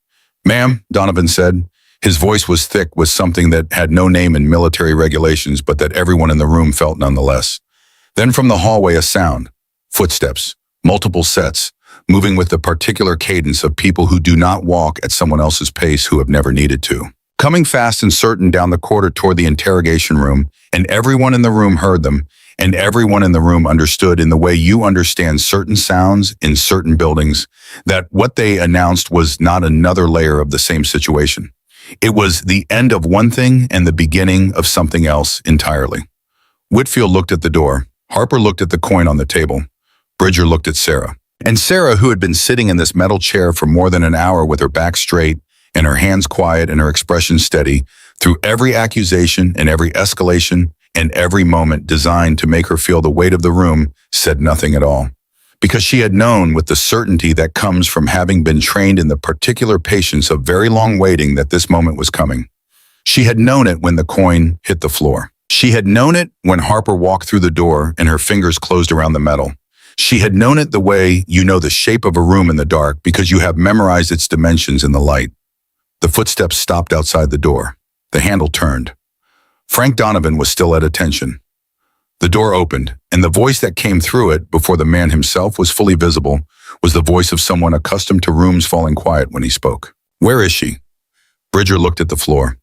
Ma'am, Donovan said. His voice was thick with something that had no name in military regulations, but that everyone in the room felt nonetheless. Then from the hallway a sound. Footsteps, multiple sets, moving with the particular cadence of people who do not walk at someone else's pace, who have never needed to. Coming fast and certain down the corridor toward the interrogation room, and everyone in the room heard them, and everyone in the room understood, in the way you understand certain sounds in certain buildings, that what they announced was not another layer of the same situation. It was the end of one thing and the beginning of something else entirely. Whitfield looked at the door. Harper looked at the coin on the table. Bridger looked at Sarah. And Sarah, who had been sitting in this metal chair for more than an hour with her back straight and her hands quiet and her expression steady, through every accusation and every escalation and every moment designed to make her feel the weight of the room, said nothing at all. Because she had known with the certainty that comes from having been trained in the particular patience of very long waiting that this moment was coming. She had known it when the coin hit the floor. She had known it when Harper walked through the door and her fingers closed around the metal. She had known it the way you know the shape of a room in the dark because you have memorized its dimensions in the light. The footsteps stopped outside the door. The handle turned. Frank Donovan was still at attention. The door opened, and the voice that came through it before the man himself was fully visible was the voice of someone accustomed to rooms falling quiet when he spoke. "Where is she?" Bridger looked at the floor.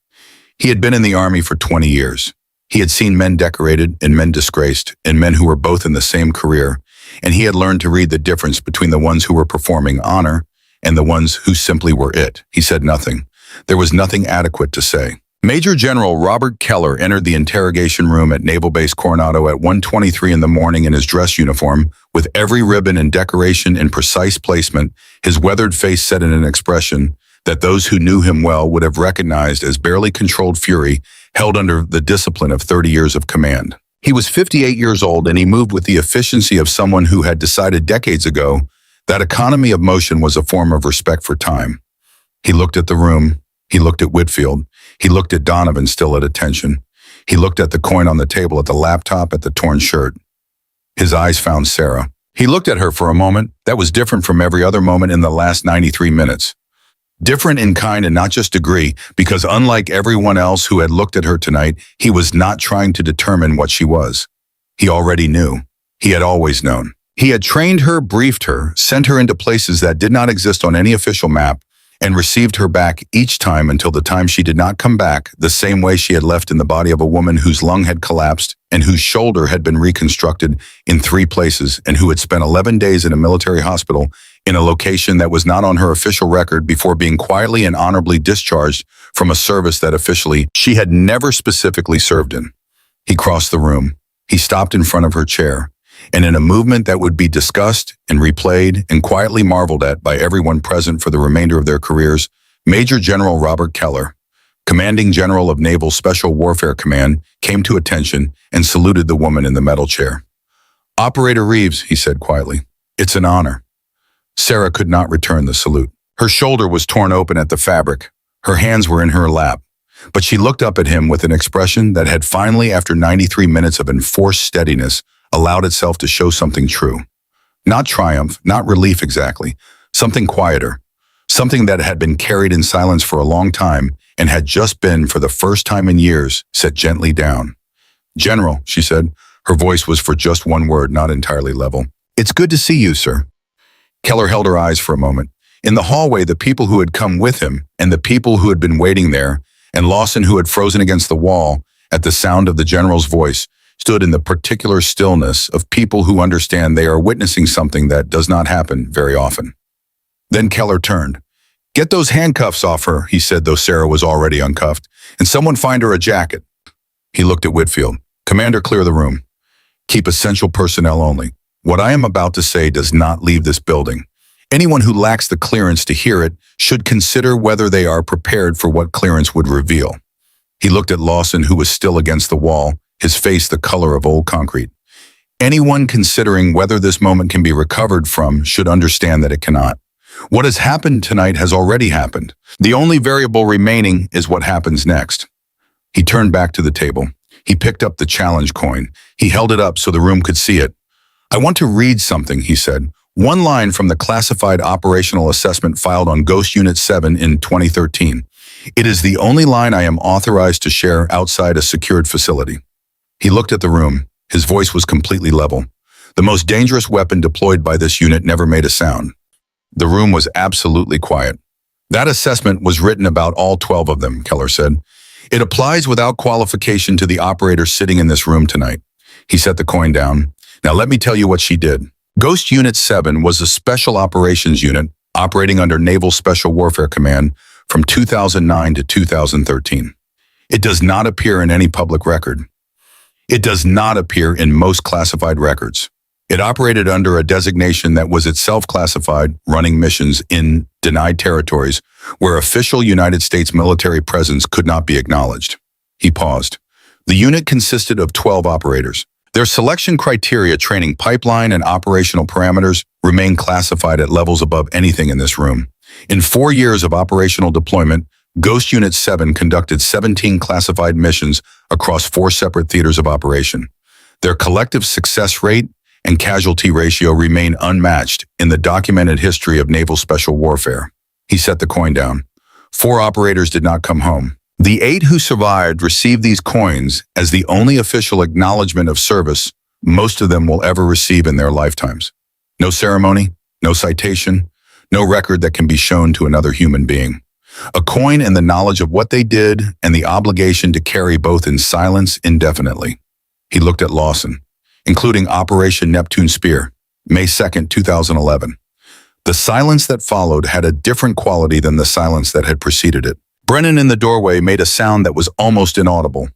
He had been in the Army for 20 years. He had seen men decorated and men disgraced, and men who were both in the same career, and he had learned to read the difference between the ones who were performing honor and the ones who simply were it. He said nothing. There was nothing adequate to say. Major General Robert Keller entered the interrogation room at Naval Base Coronado at 1:23 in the morning in his dress uniform, with every ribbon and decoration in precise placement, his weathered face set in an expression that those who knew him well would have recognized as barely controlled fury held under the discipline of 30 years of command. He was 58 years old, and he moved with the efficiency of someone who had decided decades ago that economy of motion was a form of respect for time. He looked at the room. He looked at Whitfield. He looked at Donovan, still at attention. He looked at the coin on the table, at the laptop, at the torn shirt. His eyes found Sarah. He looked at her for a moment that was different from every other moment in the last 93 minutes. Different in kind and not just degree, because unlike everyone else who had looked at her tonight, he was not trying to determine what she was. He already knew. He had always known. He had trained her, briefed her, sent her into places that did not exist on any official map, and received her back each time until the time she did not come back, the same way she had left in the body of a woman whose lung had collapsed and whose shoulder had been reconstructed in 3 places and who had spent 11 days in a military hospital in a location that was not on her official record before being quietly and honorably discharged from a service that officially she had never specifically served in. He crossed the room. He stopped in front of her chair, and in a movement that would be discussed and replayed and quietly marveled at by everyone present for the remainder of their careers, Major General Robert Keller, Commanding General of Naval Special Warfare Command, came to attention and saluted the woman in the metal chair. "Operator Reeves," he said quietly, "it's an honor." Sarah could not return the salute. Her shoulder was torn open at the fabric. Her hands were in her lap. But she looked up at him with an expression that had finally, after 93 minutes of enforced steadiness, allowed itself to show something true. Not triumph, not relief exactly, something quieter, something that had been carried in silence for a long time and had just been, for the first time in years, set gently down. "General," she said. Her voice was for just one word, not entirely level. "It's good to see you, sir." Keller held her eyes for a moment. In the hallway, the people who had come with him and the people who had been waiting there, and Lawson, who had frozen against the wall at the sound of the general's voice, stood in the particular stillness of people who understand they are witnessing something that does not happen very often. Then Keller turned. "Get those handcuffs off her," he said, though Sarah was already uncuffed, "and someone find her a jacket." He looked at Whitfield. "Commander, clear the room. Keep essential personnel only. What I am about to say does not leave this building. Anyone who lacks the clearance to hear it should consider whether they are prepared for what clearance would reveal." He looked at Lawson, who was still against the wall, his face the color of old concrete. "Anyone considering whether this moment can be recovered from should understand that it cannot. What has happened tonight has already happened. The only variable remaining is what happens next." He turned back to the table. He picked up the challenge coin. He held it up so the room could see it. "I want to read something," he said. "One line from the classified operational assessment filed on Ghost Unit 7 in 2013. It is the only line I am authorized to share outside a secured facility." He looked at the room. His voice was completely level. The most dangerous weapon deployed by this unit never made a sound. The room was absolutely quiet. "That assessment was written about all 12 of them," Keller said. "It applies without qualification to the operator sitting in this room tonight." He set the coin down. "Now let me tell you what she did. Ghost Unit 7 was a special operations unit operating under Naval Special Warfare Command from 2009 to 2013. It does not appear in any public record. It does not appear in most classified records. It operated under a designation that was itself classified, running missions in denied territories where official United States military presence could not be acknowledged." He paused. The unit consisted of 12 operators. Their selection criteria, training pipeline and operational parameters, remain classified at levels above anything in this room. In 4 years of operational deployment, Ghost Unit 7 conducted 17 classified missions across 4 separate theaters of operation. Their collective success rate and casualty ratio remain unmatched in the documented history of naval special warfare. He set the coin down. 4 operators did not come home. The 8 who survived received these coins as the only official acknowledgement of service most of them will ever receive in their lifetimes. No ceremony, no citation, no record that can be shown to another human being. A coin and the knowledge of what they did and the obligation to carry both in silence indefinitely. He looked at Lawson, including Operation Neptune Spear, May 2nd, 2011. The silence that followed had a different quality than the silence that had preceded it. Brennan in the doorway made a sound that was almost inaudible.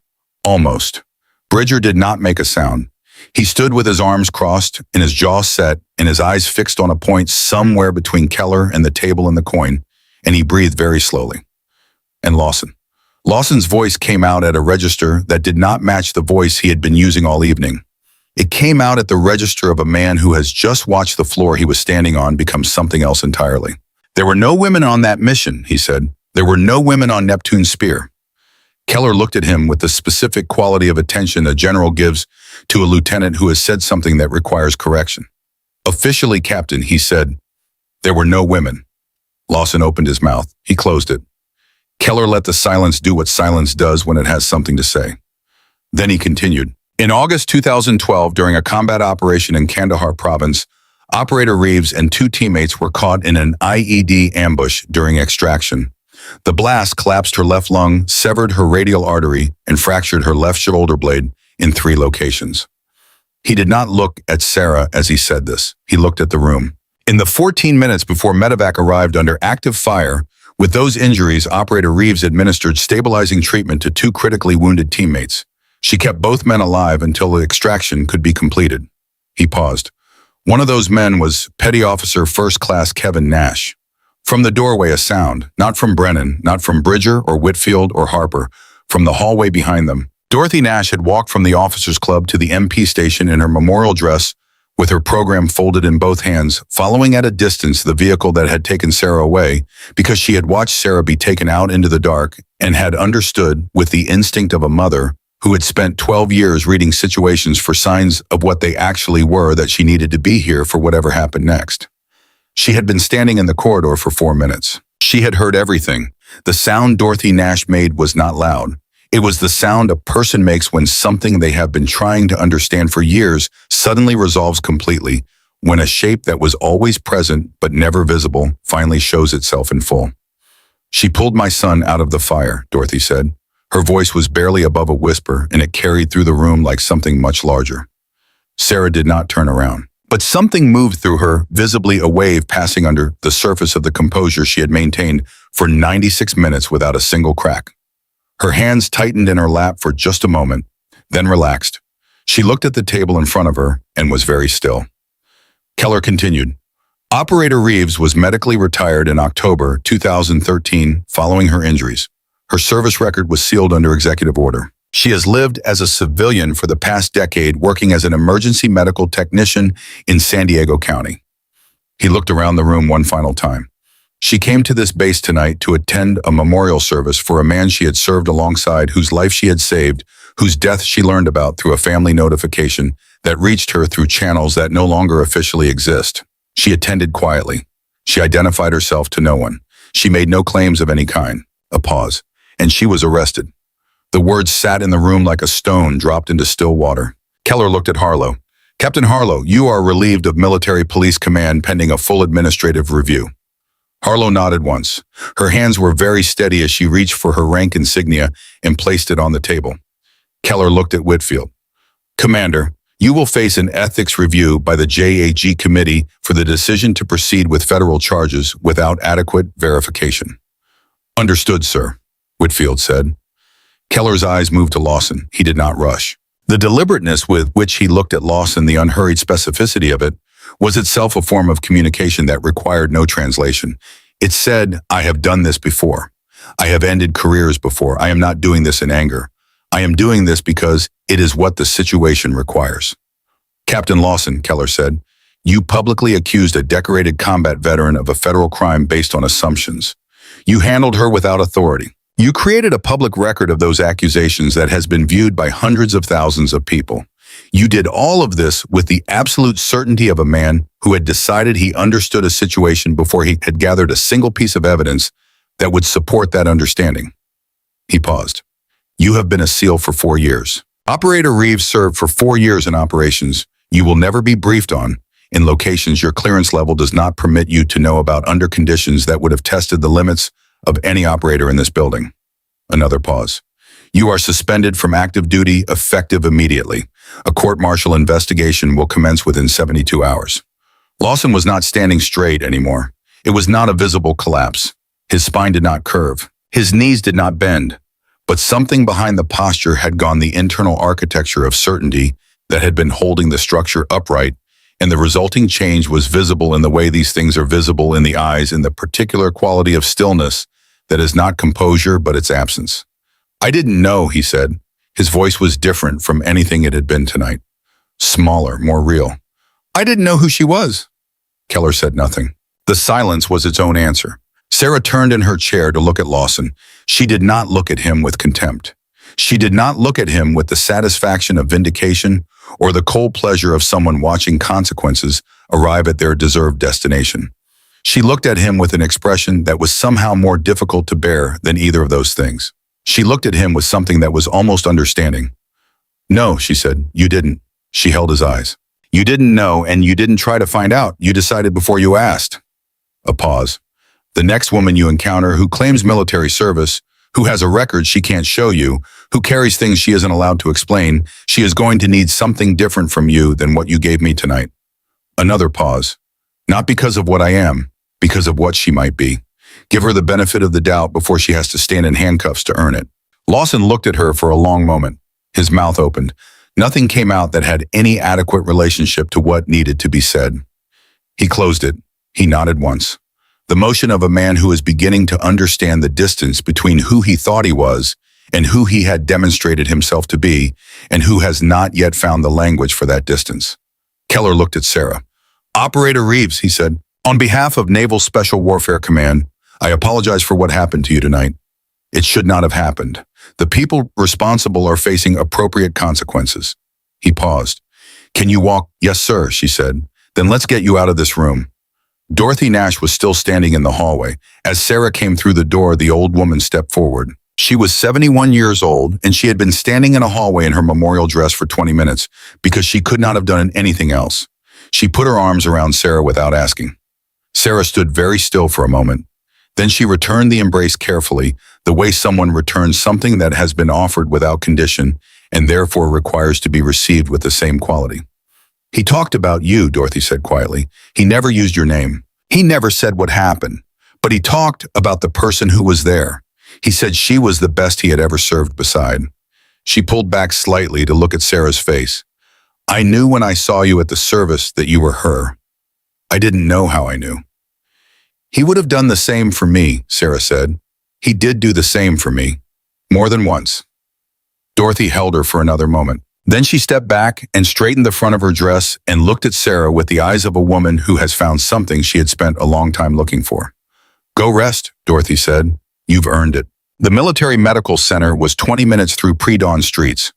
Almost. Bridger did not make a sound. He stood with his arms crossed and his jaw set and his eyes fixed on a point somewhere between Keller and the table and the coin, and he breathed very slowly. And Lawson. Lawson's voice came out at a register that did not match the voice he had been using all evening. It came out at the register of a man who has just watched the floor he was standing on become something else entirely. There were no women on that mission, he said. There were no women on Neptune Spear. Keller looked at him with the specific quality of attention a general gives to a lieutenant who has said something that requires correction. Officially, Captain, he said, there were no women. Lawson opened his mouth. He closed it. Keller let the silence do what silence does when it has something to say. Then he continued. In August 2012, during a combat operation in Kandahar province, Operator Reeves and 2 teammates were caught in an IED ambush during extraction. The blast collapsed her left lung, severed her radial artery, and fractured her left shoulder blade in 3 locations. He did not look at Sarah as he said this. He looked at the room. In the 14 minutes before medevac arrived under active fire, with those injuries, Operator Reeves administered stabilizing treatment to 2 critically wounded teammates. She kept both men alive until the extraction could be completed. He paused. One of those men was Petty Officer First Class Kevin Nash. From the doorway, a sound, not from Brennan, not from Bridger or Whitfield or Harper, from the hallway behind them. Dorothy Nash had walked from the officers' club to the MP station in her memorial dress with her program folded in both hands, following at a distance the vehicle that had taken Sarah away because she had watched Sarah be taken out into the dark and had understood, with the instinct of a mother who had spent 12 years reading situations for signs of what they actually were, that she needed to be here for whatever happened next. She had been standing in the corridor for 4 minutes. She had heard everything. The sound Dorothy Nash made was not loud. It was the sound a person makes when something they have been trying to understand for years suddenly resolves completely, when a shape that was always present but never visible finally shows itself in full. She pulled my son out of the fire, Dorothy said. Her voice was barely above a whisper, and it carried through the room like something much larger. Sarah did not turn around. But something moved through her, visibly a wave passing under the surface of the composure she had maintained for 96 minutes without a single crack. Her hands tightened in her lap for just a moment, then relaxed. She looked at the table in front of her and was very still. Keller continued. Operator Reeves was medically retired in October 2013 following her injuries. Her service record was sealed under executive order. She has lived as a civilian for the past decade, working as an emergency medical technician in San Diego County. He looked around the room one final time. She came to this base tonight to attend a memorial service for a man she had served alongside, whose life she had saved, whose death she learned about through a family notification that reached her through channels that no longer officially exist. She attended quietly. She identified herself to no one. She made no claims of any kind. A pause. And she was arrested. The words sat in the room like a stone dropped into still water. Keller looked at Harlow. Captain Harlow, you are relieved of military police command pending a full administrative review. Harlow nodded once. Her hands were very steady as she reached for her rank insignia and placed it on the table. Keller looked at Whitfield. Commander, you will face an ethics review by the JAG committee for the decision to proceed with federal charges without adequate verification. Understood, sir, Whitfield said. Keller's eyes moved to Lawson. He did not rush. The deliberateness with which he looked at Lawson, the unhurried specificity of it, was itself a form of communication that required no translation. It said, I have done this before. I have ended careers before. I am not doing this in anger. I am doing this because it is what the situation requires. Captain Lawson, Keller said, you publicly accused a decorated combat veteran of a federal crime based on assumptions. You handled her without authority. You created a public record of those accusations that has been viewed by hundreds of thousands of people. You did all of this with the absolute certainty of a man who had decided he understood a situation before he had gathered a single piece of evidence that would support that understanding. He paused. You have been a SEAL for 4 years. Operator Reeves served for 4 years in operations you will never be briefed on, in locations your clearance level does not permit you to know about under conditions that would have tested the limits of any operator in this building. Another pause. You are suspended from active duty effective immediately. A court-martial investigation will commence within 72 hours. Lawson was not standing straight anymore. It was not a visible collapse. His spine did not curve. His knees did not bend. But something behind the posture had gone the internal architecture of certainty that had been holding the structure upright, and the resulting change was visible in the way these things are visible in the eyes, in the particular quality of stillness that is not composure but its absence. I didn't know, he said. His voice was different from anything it had been tonight. Smaller, more real. I didn't know who she was. Keller said nothing. The silence was its own answer. Sarah turned in her chair to look at Lawson. She did not look at him with contempt. She did not look at him with the satisfaction of vindication or the cold pleasure of someone watching consequences arrive at their deserved destination. She looked at him with an expression that was somehow more difficult to bear than either of those things. She looked at him with something that was almost understanding. No, she said, you didn't. She held his eyes. You didn't know, and you didn't try to find out. You decided before you asked. A pause. The next woman you encounter who claims military service, who has a record she can't show you, who carries things she isn't allowed to explain, she is going to need something different from you than what you gave me tonight. Another pause. Not because of what I am, because of what she might be. Give her the benefit of the doubt before she has to stand in handcuffs to earn it. Lawson looked at her for a long moment. His mouth opened. Nothing came out that had any adequate relationship to what needed to be said. He closed it. He nodded once. The motion of a man who is beginning to understand the distance between who he thought he was and who he had demonstrated himself to be, and who has not yet found the language for that distance. Keller looked at Sarah. Operator Reeves, he said, on behalf of Naval Special Warfare Command, I apologize for what happened to you tonight. It should not have happened. The people responsible are facing appropriate consequences. He paused. Can you walk? Yes, sir, she said. Then let's get you out of this room. Dorothy Nash was still standing in the hallway. As Sarah came through the door, the old woman stepped forward. She was 71 years old, and she had been standing in a hallway in her memorial dress for 20 minutes because she could not have done anything else. She put her arms around Sarah without asking. Sarah stood very still for a moment. Then she returned the embrace carefully, the way someone returns something that has been offered without condition and therefore requires to be received with the same quality. He talked about you, Dorothy said quietly. He never used your name. He never said what happened, but he talked about the person who was there. He said she was the best he had ever served beside. She pulled back slightly to look at Sarah's face. I knew when I saw you at the service that you were her. I didn't know how I knew. He would have done the same for me, Sarah said. He did do the same for me. More than once. Dorothy held her for another moment. Then she stepped back and straightened the front of her dress and looked at Sarah with the eyes of a woman who has found something she had spent a long time looking for. Go rest, Dorothy said. You've earned it. The military medical center was 20 minutes through pre-dawn streets.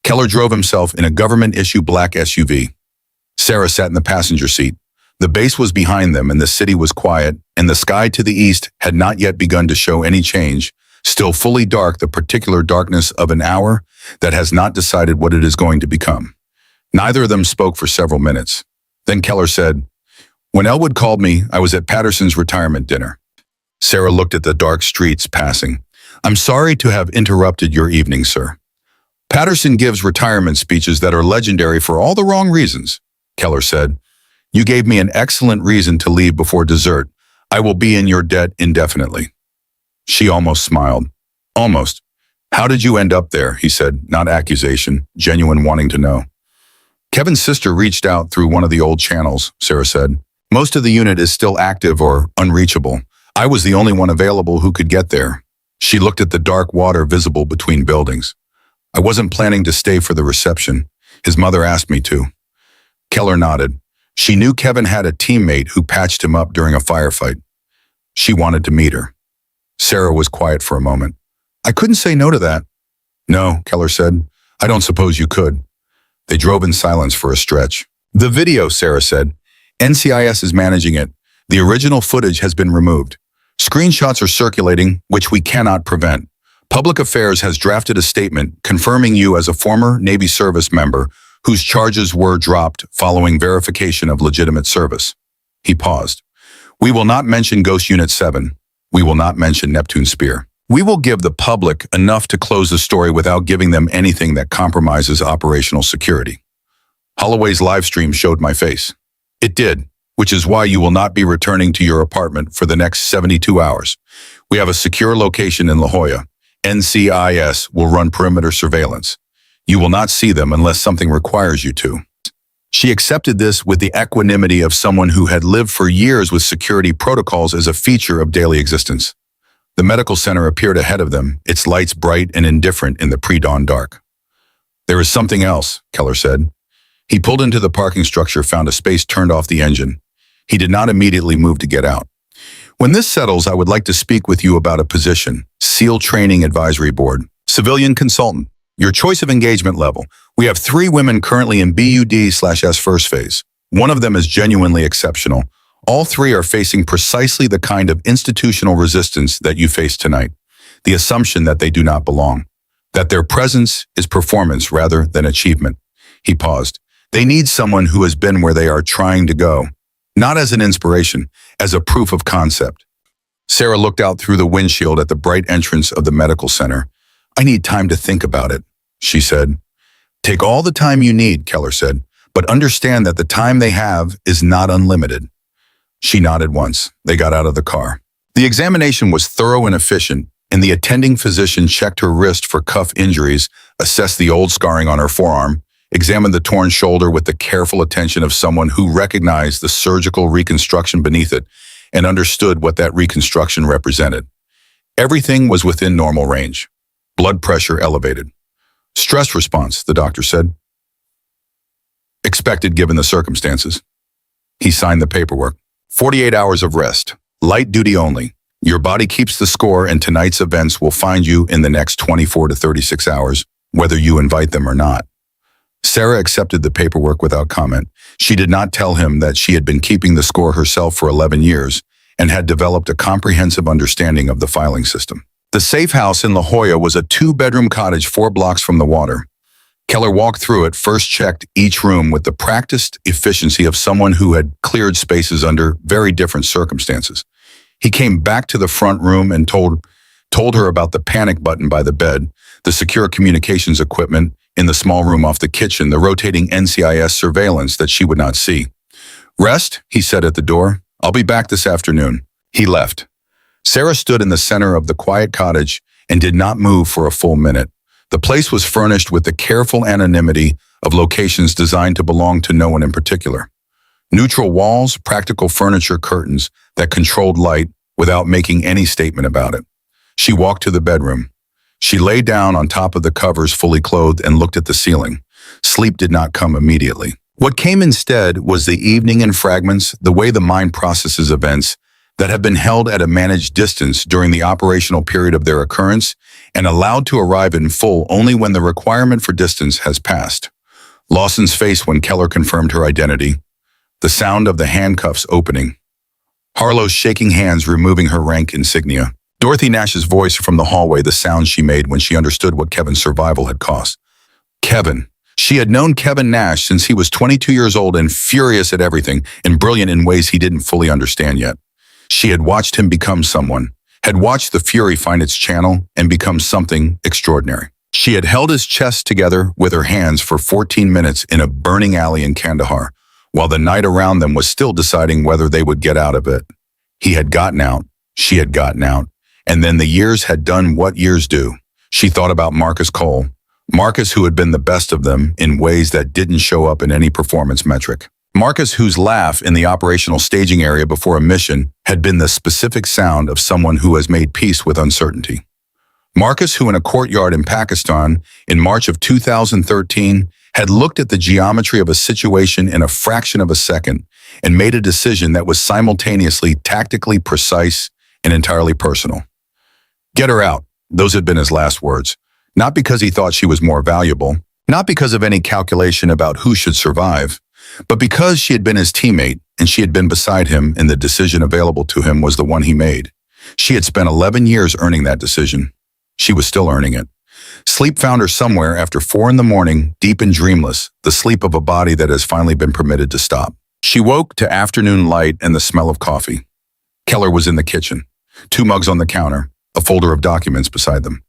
Keller drove himself in a government-issue black SUV. Sarah sat in the passenger seat. The base was behind them and the city was quiet, and the sky to the east had not yet begun to show any change, still fully dark, the particular darkness of an hour that has not decided what it is going to become. Neither of them spoke for several minutes. Then Keller said, when Elwood called me, I was at Patterson's retirement dinner. Sarah looked at the dark streets passing. I'm sorry to have interrupted your evening, sir. Patterson gives retirement speeches that are legendary for all the wrong reasons, Keller said. You gave me an excellent reason to leave before dessert. I will be in your debt indefinitely. She almost smiled. Almost. How did you end up there? He said, not accusation, genuine wanting to know. Kevin's sister reached out through one of the old channels, Sarah said. Most of the unit is still active or unreachable. I was the only one available who could get there. She looked at the dark water visible between buildings. I wasn't planning to stay for the reception. His mother asked me to. Keller nodded. She knew Kevin had a teammate who patched him up during a firefight. She wanted to meet her. Sarah was quiet for a moment. I couldn't say no to that. No, Keller said. I don't suppose you could. They drove in silence for a stretch. The video, Sarah said. NCIS is managing it. The original footage has been removed. Screenshots are circulating, which we cannot prevent. Public Affairs has drafted a statement confirming you as a former Navy service member whose charges were dropped following verification of legitimate service. He paused. We will not mention Ghost Unit 7. We will not mention Neptune Spear. We will give the public enough to close the story without giving them anything that compromises operational security. Holloway's live stream showed my face. It did, which is why you will not be returning to your apartment for the next 72 hours. We have a secure location in La Jolla. NCIS will run perimeter surveillance. You will not see them unless something requires you to. She accepted this with the equanimity of someone who had lived for years with security protocols as a feature of daily existence. The medical center appeared ahead of them, its lights bright and indifferent in the pre-dawn dark. There is something else, Keller said. He pulled into the parking structure, found a space, turned off the engine. He did not immediately move to get out. When this settles, I would like to speak with you about a position, SEAL Training Advisory Board, civilian consultant, your choice of engagement level. We have 3 women currently in BUD/S first phase. One of them is genuinely exceptional. All 3 are facing precisely the kind of institutional resistance that you face tonight. The assumption that they do not belong, that their presence is performance rather than achievement. He paused. They need someone who has been where they are trying to go, not as an inspiration, as a proof of concept. Sarah looked out through the windshield at the bright entrance of the medical center. I need time to think about it, she said. Take all the time you need, Keller said, but understand that the time they have is not unlimited. She nodded once. They got out of the car. The examination was thorough and efficient, and the attending physician checked her wrist for cuff injuries, assessed the old scarring on her forearm, examined the torn shoulder with the careful attention of someone who recognized the surgical reconstruction beneath it and understood what that reconstruction represented. Everything was within normal range. Blood pressure elevated. Stress response, the doctor said. Expected given the circumstances. He signed the paperwork. 48 hours of rest. Light duty only. Your body keeps the score, and tonight's events will find you in the next 24 to 36 hours, whether you invite them or not. Sarah accepted the paperwork without comment. She did not tell him that she had been keeping the score herself for 11 years and had developed a comprehensive understanding of the filing system. The safe house in La Jolla was a 2-bedroom cottage 4 blocks from the water. Keller walked through it, first checked each room with the practiced efficiency of someone who had cleared spaces under very different circumstances. He came back to the front room and told her about the panic button by the bed, the secure communications equipment in the small room off the kitchen, the rotating NCIS surveillance that she would not see. Rest, he said at the door. I'll be back this afternoon. He left. Sarah stood in the center of the quiet cottage and did not move for a full minute. The place was furnished with the careful anonymity of locations designed to belong to no one in particular. Neutral walls, practical furniture, curtains that controlled light without making any statement about it. She walked to the bedroom. She lay down on top of the covers, fully clothed, and looked at the ceiling. Sleep did not come immediately. What came instead was the evening in fragments, the way the mind processes events that have been held at a managed distance during the operational period of their occurrence and allowed to arrive in full only when the requirement for distance has passed. Lawson's face when Keller confirmed her identity. The sound of the handcuffs opening. Harlow's shaking hands removing her rank insignia. Dorothy Nash's voice from the hallway, the sound she made when she understood what Kevin's survival had cost. Kevin. She had known Kevin Nash since he was 22 years old and furious at everything and brilliant in ways he didn't fully understand yet. She had watched him become someone, had watched the fury find its channel and become something extraordinary. She had held his chest together with her hands for 14 minutes in a burning alley in Kandahar, while the night around them was still deciding whether they would get out of it. He had gotten out, she had gotten out, and then the years had done what years do. She thought about Marcus Cole, Marcus who had been the best of them in ways that didn't show up in any performance metric. Marcus whose laugh in the operational staging area before a mission had been the specific sound of someone who has made peace with uncertainty. Marcus, who in a courtyard in Pakistan in March of 2013 had looked at the geometry of a situation in a fraction of a second and made a decision that was simultaneously tactically precise and entirely personal. Get her out. Those had been his last words. Not because he thought she was more valuable, not because of any calculation about who should survive, but because she had been his teammate and she had been beside him and the decision available to him was the one he made. She had spent 11 years earning that decision. She was still earning it. Sleep found her somewhere after 4 a.m, deep and dreamless, the sleep of a body that has finally been permitted to stop. She woke to afternoon light and the smell of coffee. Keller was in the kitchen, 2 mugs on the counter, a folder of documents beside them.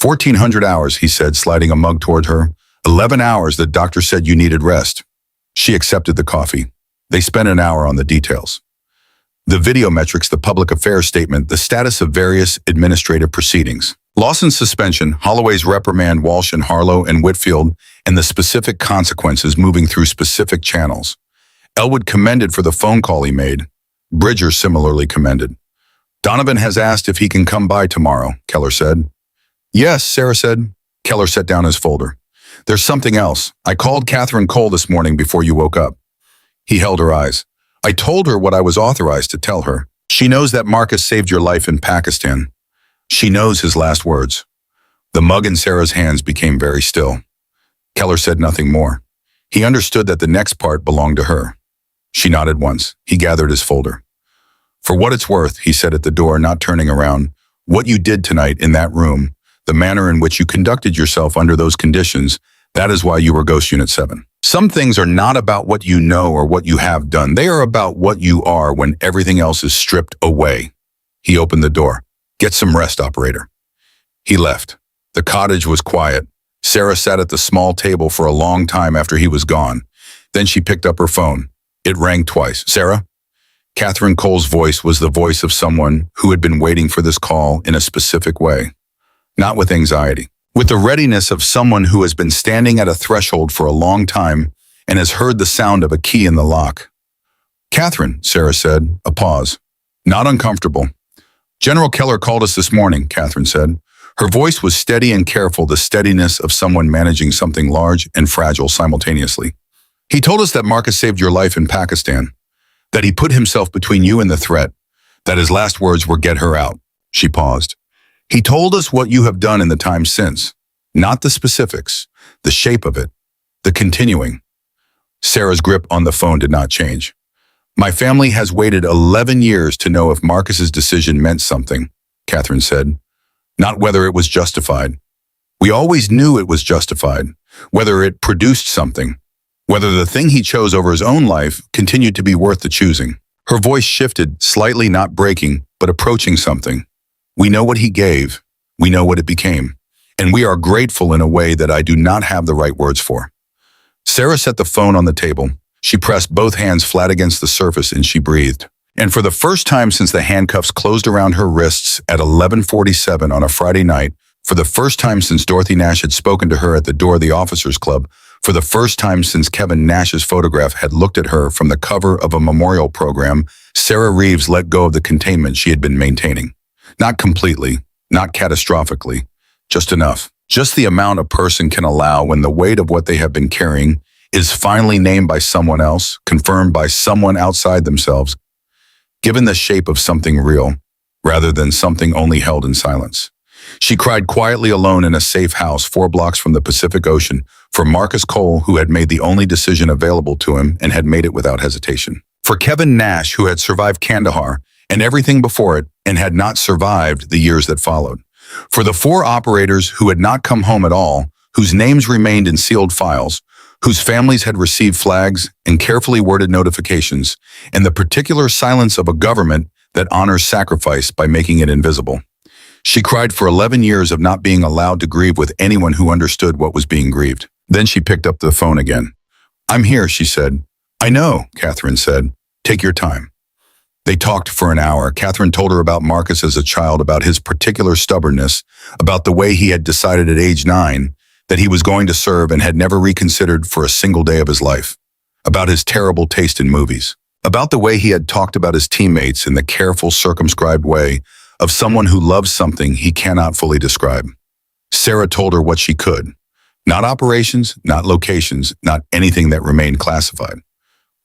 1,400 hours, he said, sliding a mug toward her. 11 hours, the doctor said you needed rest. She accepted the coffee. They spent an hour on the details. The video metrics, the public affairs statement, the status of various administrative proceedings. Lawson's suspension, Holloway's reprimand, Walsh and Harlow and Whitfield, and the specific consequences moving through specific channels. Elwood commended for the phone call he made. Bridger similarly commended. Donovan has asked if he can come by tomorrow, Keller said. Yes, Sarah said. Keller set down his folder. There's something else. I called Catherine Cole this morning before you woke up. He held her eyes. I told her what I was authorized to tell her. She knows that Marcus saved your life in Pakistan. She knows his last words. The mug in Sarah's hands became very still. Keller said nothing more. He understood that the next part belonged to her. She nodded once. He gathered his folder. For what it's worth, he said at the door, not turning around, what you did tonight in that room, the manner in which you conducted yourself under those conditions, that is why you were Ghost Unit 7. Some things are not about what you know or what you have done. They are about what you are when everything else is stripped away. He opened the door. Get some rest, operator. He left. The cottage was quiet. Sarah sat at the small table for a long time after he was gone. Then she picked up her phone. It rang twice. Sarah? Catherine Cole's voice was the voice of someone who had been waiting for this call in a specific way. Not with anxiety. With the readiness of someone who has been standing at a threshold for a long time and has heard the sound of a key in the lock. Catherine, Sarah said, a pause. Not uncomfortable. General Keller called us this morning, Catherine said. Her voice was steady and careful, the steadiness of someone managing something large and fragile simultaneously. He told us that Marcus saved your life in Pakistan, that he put himself between you and the threat, that his last words were get her out. She paused. He told us what you have done in the time since, not the specifics, the shape of it, the continuing. Sarah's grip on the phone did not change. My family has waited 11 years to know if Marcus's decision meant something, Catherine said, not whether it was justified. We always knew it was justified, whether it produced something, whether the thing he chose over his own life continued to be worth the choosing. Her voice shifted, slightly not breaking, but approaching something. We know what he gave. We know what it became. And we are grateful in a way that I do not have the right words for. Sarah set the phone on the table. She pressed both hands flat against the surface and she breathed. And for the first time since the handcuffs closed around her wrists at 11:47 on a Friday night, for the first time since Dorothy Nash had spoken to her at the door of the officers' club, for the first time since Kevin Nash's photograph had looked at her from the cover of a memorial program, Sarah Reeves let go of the containment she had been maintaining. Not completely, not catastrophically, just enough. Just the amount a person can allow when the weight of what they have been carrying is finally named by someone else, confirmed by someone outside themselves, given the shape of something real, rather than something only held in silence. She cried quietly alone in a safe house 4 blocks from the Pacific Ocean for Marcus Cole, who had made the only decision available to him and had made it without hesitation. For Kevin Nash, who had survived Kandahar and everything before it and had not survived the years that followed. For the 4 operators who had not come home at all, whose names remained in sealed files, whose families had received flags and carefully worded notifications, and the particular silence of a government that honors sacrifice by making it invisible. She cried for 11 years of not being allowed to grieve with anyone who understood what was being grieved. Then she picked up the phone again. I'm here, she said. I know, Catherine said. Take your time. They talked for an hour. Catherine told her about Marcus as a child, about his particular stubbornness, about the way he had decided at age 9 that he was going to serve and had never reconsidered for a single day of his life, about his terrible taste in movies, about the way he had talked about his teammates in the careful, circumscribed way of someone who loves something he cannot fully describe. Sarah told her what she could. Not operations, not locations, not anything that remained classified.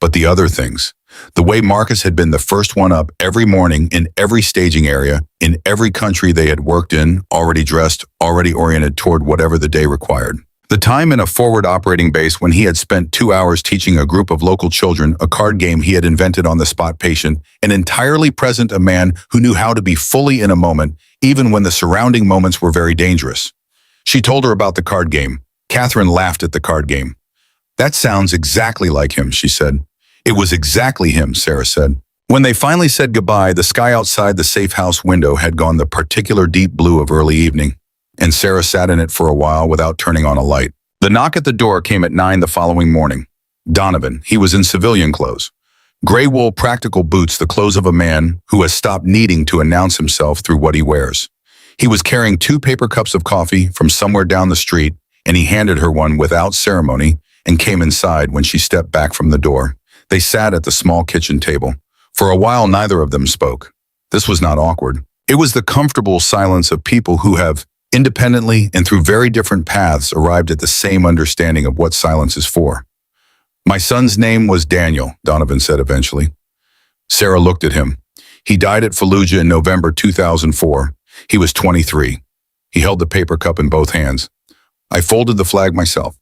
But the other things. The way Marcus had been the first one up every morning in every staging area, in every country they had worked in, already dressed, already oriented toward whatever the day required. The time in a forward operating base when he had spent 2 hours teaching a group of local children a card game he had invented on the spot patient, and entirely present a man who knew how to be fully in a moment, even when the surrounding moments were very dangerous. She told her about the card game. Catherine laughed at the card game. That sounds exactly like him, she said. It was exactly him, Sarah said. When they finally said goodbye, the sky outside the safe house window had gone the particular deep blue of early evening, and Sarah sat in it for a while without turning on a light. The knock at the door came at 9 the following morning. Donovan, he was in civilian clothes. Gray wool practical boots, the clothes of a man who has stopped needing to announce himself through what he wears. He was carrying 2 paper cups of coffee from somewhere down the street, and he handed her one without ceremony and came inside when she stepped back from the door. They sat at the small kitchen table. For a while, neither of them spoke. This was not awkward. It was the comfortable silence of people who have, independently and through very different paths, arrived at the same understanding of what silence is for. My son's name was Daniel, Donovan said eventually. Sarah looked at him. He died at Fallujah in November 2004. He was 23. He held the paper cup in both hands. I folded the flag myself.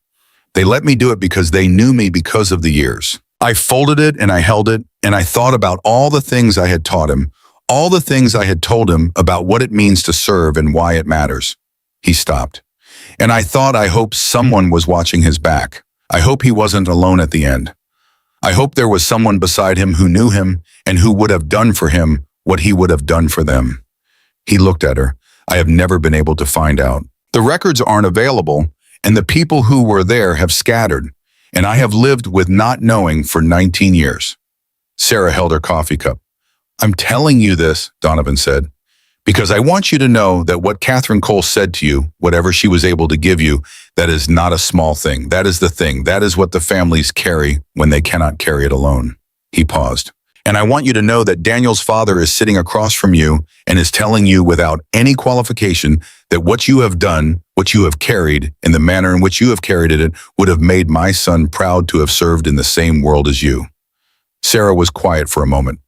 They let me do it because they knew me because of the years. I folded it and I held it, and I thought about all the things I had taught him, all the things I had told him about what it means to serve and why it matters. He stopped. And I thought, I hope someone was watching his back. I hope he wasn't alone at the end. I hope there was someone beside him who knew him and who would have done for him what he would have done for them. He looked at her. I have never been able to find out. The records aren't available, and the people who were there have scattered, and I have lived with not knowing for 19 years. Sarah held her coffee cup. I'm telling you this, Donovan said, because I want you to know that what Catherine Cole said to you, whatever she was able to give you, that is not a small thing. That is the thing. That is what the families carry when they cannot carry it alone. He paused. And I want you to know that Daniel's father is sitting across from you and is telling you without any qualification that what you have done, what you have carried, in the manner in which you have carried it, would have made my son proud to have served in the same world as you. Sarah was quiet for a moment.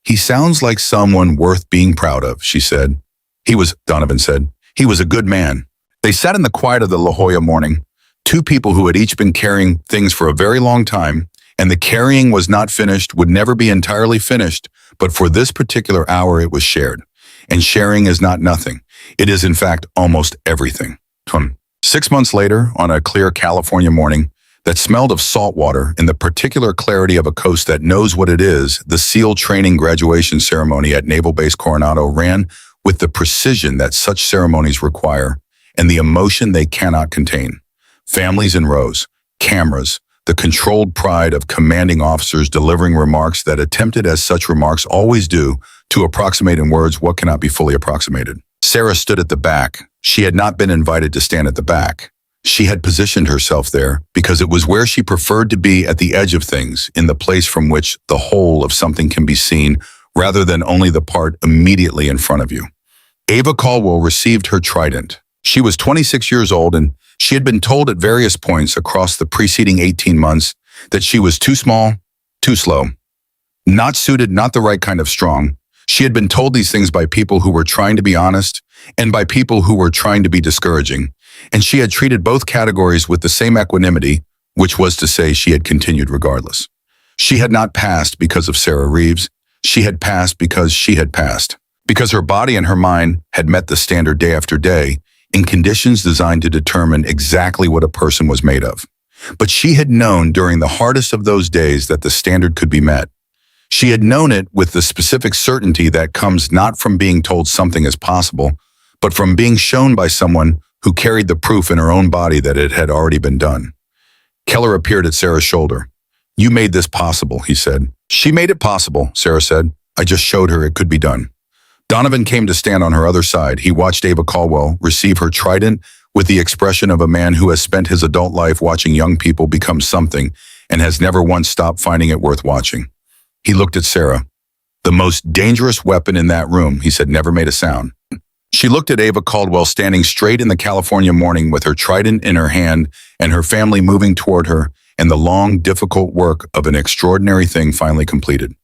He sounds like someone worth being proud of, she said. Donovan said, he was a good man. They sat in the quiet of the La Jolla morning, 2 people who had each been carrying things for a very long time, and the carrying was not finished, would never be entirely finished, but for this particular hour it was shared. And sharing is not nothing. It is in fact almost everything. 6 months later, on a clear California morning that smelled of salt water in the particular clarity of a coast that knows what it is, the SEAL training graduation ceremony at Naval Base Coronado ran with the precision that such ceremonies require and the emotion they cannot contain. Families in rows, cameras, the controlled pride of commanding officers delivering remarks that attempted, as such remarks always do, to approximate in words what cannot be fully approximated. Sarah stood at the back. She had not been invited to stand at the back. She had positioned herself there because it was where she preferred to be, at the edge of things, in the place from which the whole of something can be seen, rather than only the part immediately in front of you. Ava Caldwell received her trident. She was 26 years old, and she had been told at various points across the preceding 18 months that she was too small, too slow, not suited, not the right kind of strong. She had been told these things by people who were trying to be honest and by people who were trying to be discouraging, and she had treated both categories with the same equanimity, which was to say she had continued regardless. She had not passed because of Sarah Reeves. She had passed because she had passed, because her body and her mind had met the standard day after day, in conditions designed to determine exactly what a person was made of. But she had known during the hardest of those days that the standard could be met. She had known it with the specific certainty that comes not from being told something is possible, but from being shown by someone who carried the proof in her own body that it had already been done. Keller appeared at Sarah's shoulder. You made this possible, he said. She made it possible, Sarah said. I just showed her it could be done. Donovan came to stand on her other side. He watched Ava Caldwell receive her trident with the expression of a man who has spent his adult life watching young people become something and has never once stopped finding it worth watching. He looked at Sarah. The most dangerous weapon in that room, he said, never made a sound. She looked at Ava Caldwell standing straight in the California morning with her trident in her hand and her family moving toward her and the long, difficult work of an extraordinary thing finally completed.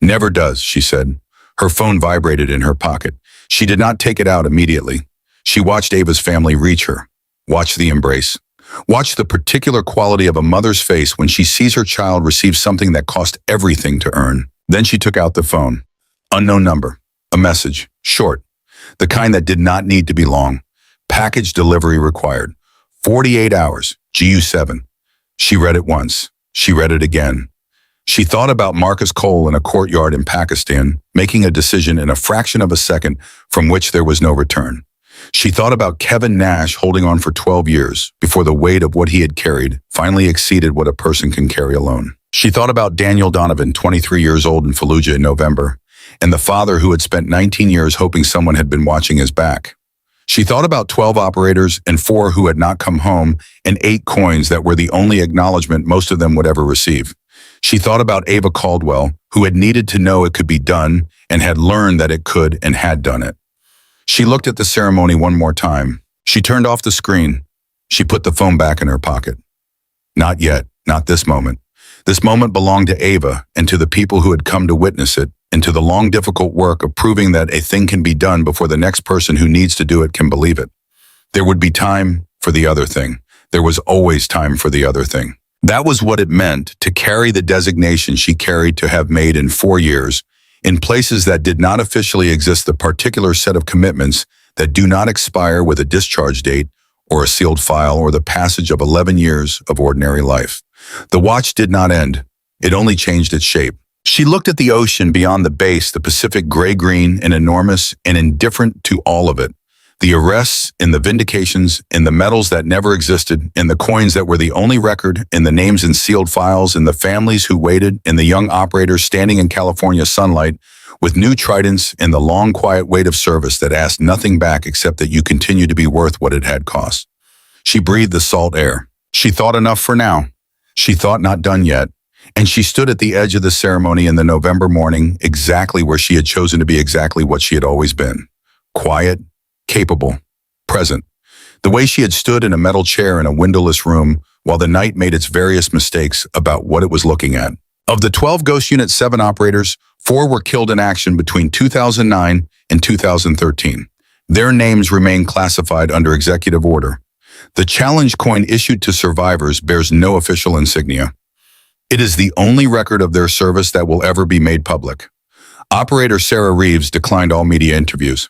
Never does, she said. Her phone vibrated in her pocket. She did not take it out immediately. She watched Ava's family reach her. Watch the embrace. Watch the particular quality of a mother's face when she sees her child receive something that cost everything to earn. Then she took out the phone. Unknown number. A message. Short. The kind that did not need to be long. Package delivery required. 48 hours. GU7. She read it once. She read it again. She thought about Marcus Cole in a courtyard in Pakistan, making a decision in a fraction of a second from which there was no return. She thought about Kevin Nash holding on for 12 years before the weight of what he had carried finally exceeded what a person can carry alone. She thought about Daniel Donovan, 23 years old in Fallujah in November, and the father who had spent 19 years hoping someone had been watching his back. She thought about 12 operators and 4 who had not come home and 8 coins that were the only acknowledgement most of them would ever receive. She thought about Ava Caldwell, who had needed to know it could be done and had learned that it could and had done it. She looked at the ceremony one more time. She turned off the screen. She put the phone back in her pocket. Not yet, not this moment. This moment belonged to Ava and to the people who had come to witness it, and to the long, difficult work of proving that a thing can be done before the next person who needs to do it can believe it. There would be time for the other thing. There was always time for the other thing. That was what it meant to carry the designation she carried to have made in 4 years, in places that did not officially exist, the particular set of commitments that do not expire with a discharge date or a sealed file or the passage of 11 years of ordinary life. The watch did not end. It only changed its shape. She looked at the ocean beyond the base, the Pacific gray-green and enormous and indifferent to all of it. The arrests and the vindications and the medals that never existed and the coins that were the only record and the names in sealed files and the families who waited and the young operators standing in California sunlight with new tridents and the long quiet weight of service that asked nothing back except that you continue to be worth what it had cost. She breathed the salt air. She thought enough for now. She thought not done yet. And she stood at the edge of the ceremony in the November morning, exactly where she had chosen to be, exactly what she had always been. Quiet, capable, present. The way she had stood in a metal chair in a windowless room while the night made its various mistakes about what it was looking at. Of the 12 Ghost Unit 7 operators, 4 were killed in action between 2009 and 2013. Their names remain classified under executive order. The challenge coin issued to survivors bears no official insignia. It is the only record of their service that will ever be made public. Operator Sarah Reeves declined all media interviews.